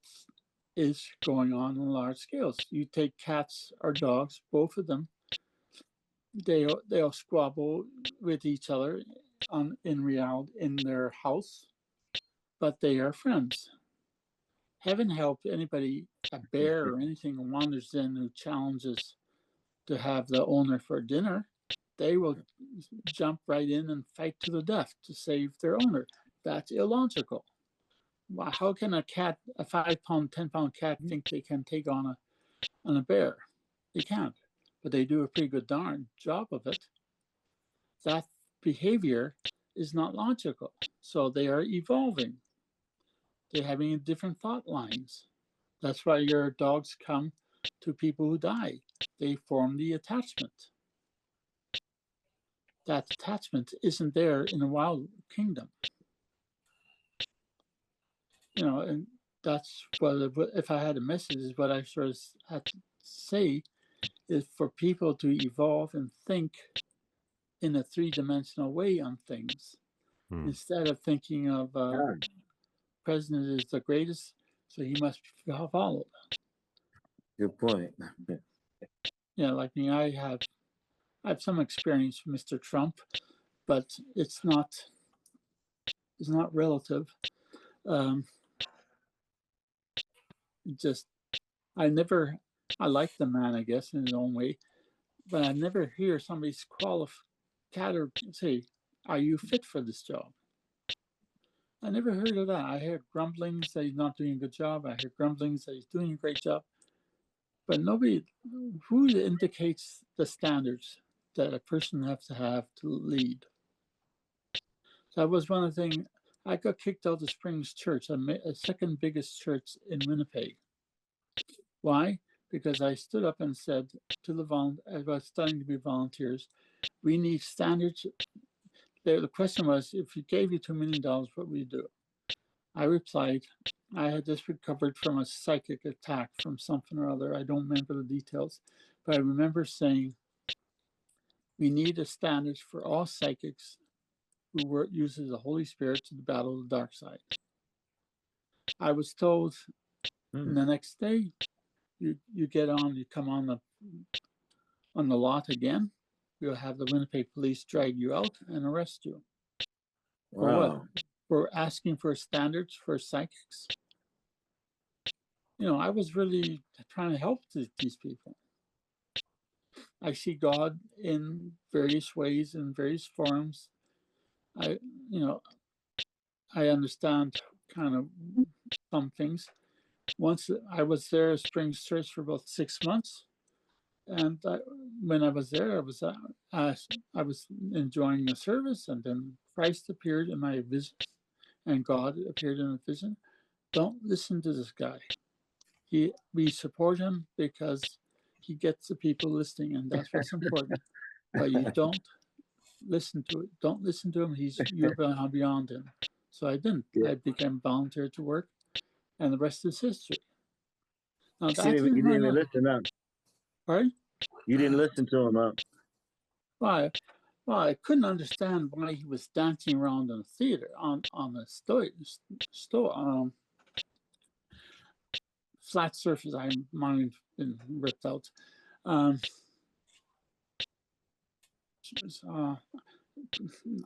is going on large scales. You take cats or dogs, both of them, they'll squabble with each other in reality in their house, but they are friends. Heaven help anybody, a bear or anything wanders in who challenges to have the owner for dinner. They will jump right in and fight to the death to save their owner. That's illogical. How can a 5-pound, 10-pound cat think they can take on a bear? They can't, but they do a pretty good darn job of it. That behavior is not logical. So they are evolving. They're having different thought lines. That's why your dogs come to people who die. They form the attachment. That attachment isn't there in the wild kingdom. And that's what, if I had a message, is what I sort of had to say is for people to evolve and think in a 3-dimensional way on things instead of thinking of president is the greatest, so he must be followed. Good point. Like me, I have some experience with Mr. Trump, but it's not relative. I like the man, I guess, in his own way, but I never hear somebody's or say, "Are you fit for this job?" I never heard of that. I heard grumblings that he's not doing a good job. I hear grumblings that he's doing a great job, but nobody who indicates the standards that a person has to have to lead. So that was one of the things. I got kicked out of Springs Church, a second biggest church in Winnipeg. Why? Because I stood up and said to I was studying to be volunteers, we need standards. The question was, if you gave you $2 million, what would you do? I replied, I had just recovered from a psychic attack from something or other. I don't remember the details, but I remember saying, we need a standard for all psychics who uses the Holy Spirit to battle the dark side. I was told the next day, you come on the lot again. We'll have the Winnipeg police drag you out and arrest you. Wow. For what? For asking for standards for psychics. I was really trying to help these people. I see God in various ways, in various forms. I understand kind of some things. Once I was there at Springs Church for about 6 months, and when I was there, I was enjoying the service, and then Christ appeared in my vision, and God appeared in a vision. Don't listen to this guy. We support him because he gets the people listening, and that's what's important. But you don't listen to it. Don't listen to him. You're beyond him. So I didn't. I became volunteer to work, and the rest is history. Now, you didn't even listen up. Right? You didn't listen to him up. Why? Well, I couldn't understand why he was dancing around in the theater on the flat surface. Mine been ripped out.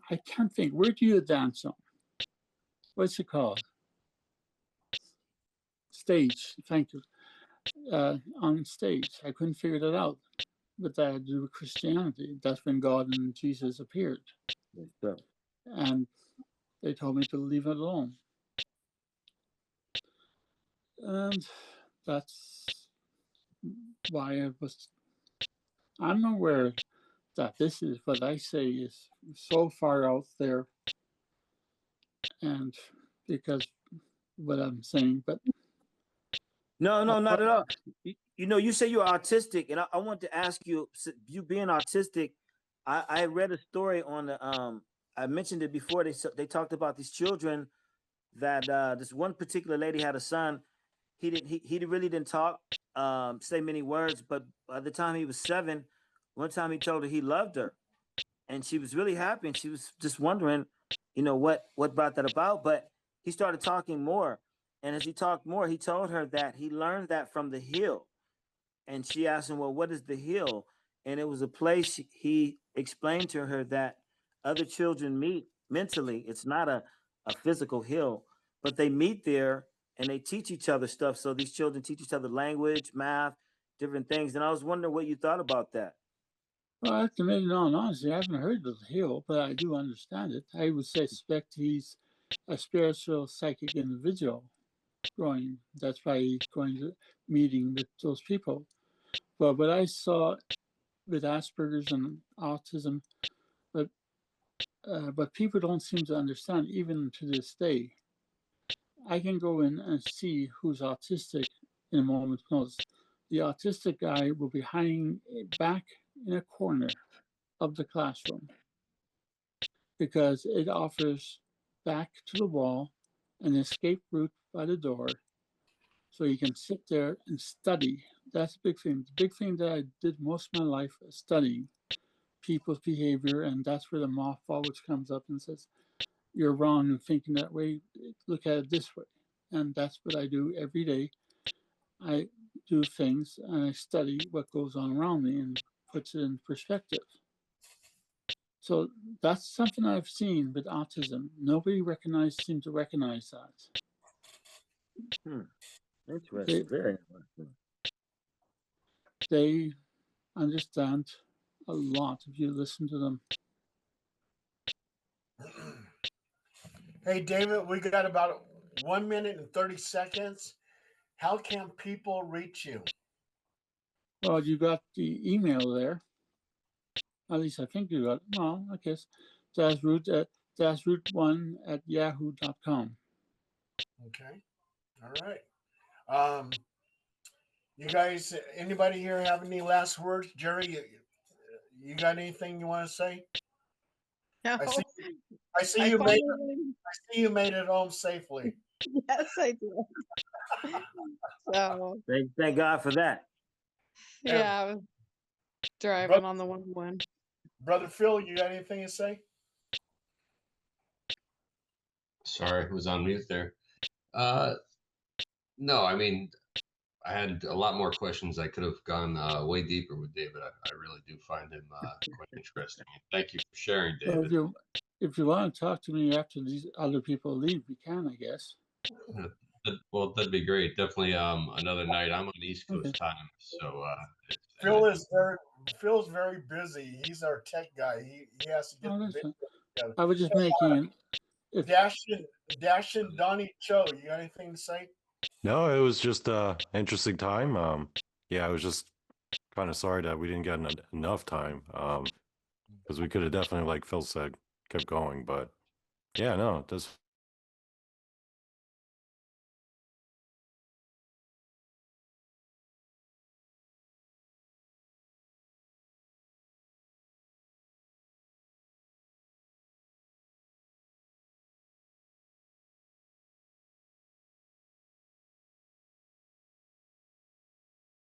I can't think. Where do you dance on? What's it called? Stage. Thank you. On stage, I couldn't figure that out. But that had to do with Christianity. That's when God and Jesus appeared. And they told me to leave it alone. And that's why I'm aware that this is what I say is so far out there. And because what I'm saying, but No, not at all. You know, you say you're autistic, and I want to ask you, you being autistic, I read a story on the I mentioned it before. They talked about these children that this one particular lady had a son. He really didn't talk, say many words, but by the time he was 7, one time he told her he loved her, and she was really happy, and she was just wondering, you know, what brought that about. But he started talking more, and as he talked more, he told her that he learned that from the hill. And she asked him, well, what is the hill? And it was a place. He explained to her that other children meet mentally. It's not a physical hill, but they meet there and they teach each other stuff. So these children teach each other language, math, different things. And I was wondering what you thought about that. well, I have to admit, in all honesty, I haven't heard of the hill, but I do understand it. I would suspect he's a spiritual, psychic individual growing. That's why he's going to meeting with those people. But what I saw with Asperger's and autism, but people don't seem to understand, even to this day. I can go in and see who's autistic in a moment's notice. The autistic guy will be hiding back in a corner of the classroom because it offers back to the wall an escape route by the door so you can sit there and study. That's the big thing. The big thing that I did most of my life is studying people's behavior, and that's where the moth always comes up and says, you're wrong in thinking that way. Look at it this way. And that's what I do every day. I do things and I study what goes on around me and puts it in perspective. So that's something I've seen with autism. Nobody seems to recognize that. Interesting. Very interesting. They understand a lot if you listen to them. Hey, David, we got about 1 minute and 30 seconds. How can people reach you? Well, you got the email there. At least I think you got it. Well, I guess dasroot1@yahoo.com. Okay. All right. You guys, anybody here have any last words? Jerry, you got anything you want to say? No, I see you made it home safely. yes, I did. So Thank God for that. yeah, I was driving on the 101. Brother Phil, you got anything to say? Sorry, I was on mute there. No, I mean, I had a lot more questions. I could have gone way deeper with David. I really do find him quite interesting. Thank you for sharing, David. Well, if you want to talk to me after these other people leave, we can, I guess. Well, that'd be great. Definitely another night. I'm on East Coast time, so Phil's very busy. He's our tech guy. He has to get the video together. I was just making it. Dash and Donnie Cho, you got anything to say? No, it was just interesting time. Yeah, I was just kind of sorry that we didn't get enough time. Because we could have definitely, like Phil said, kept going. But yeah, no, this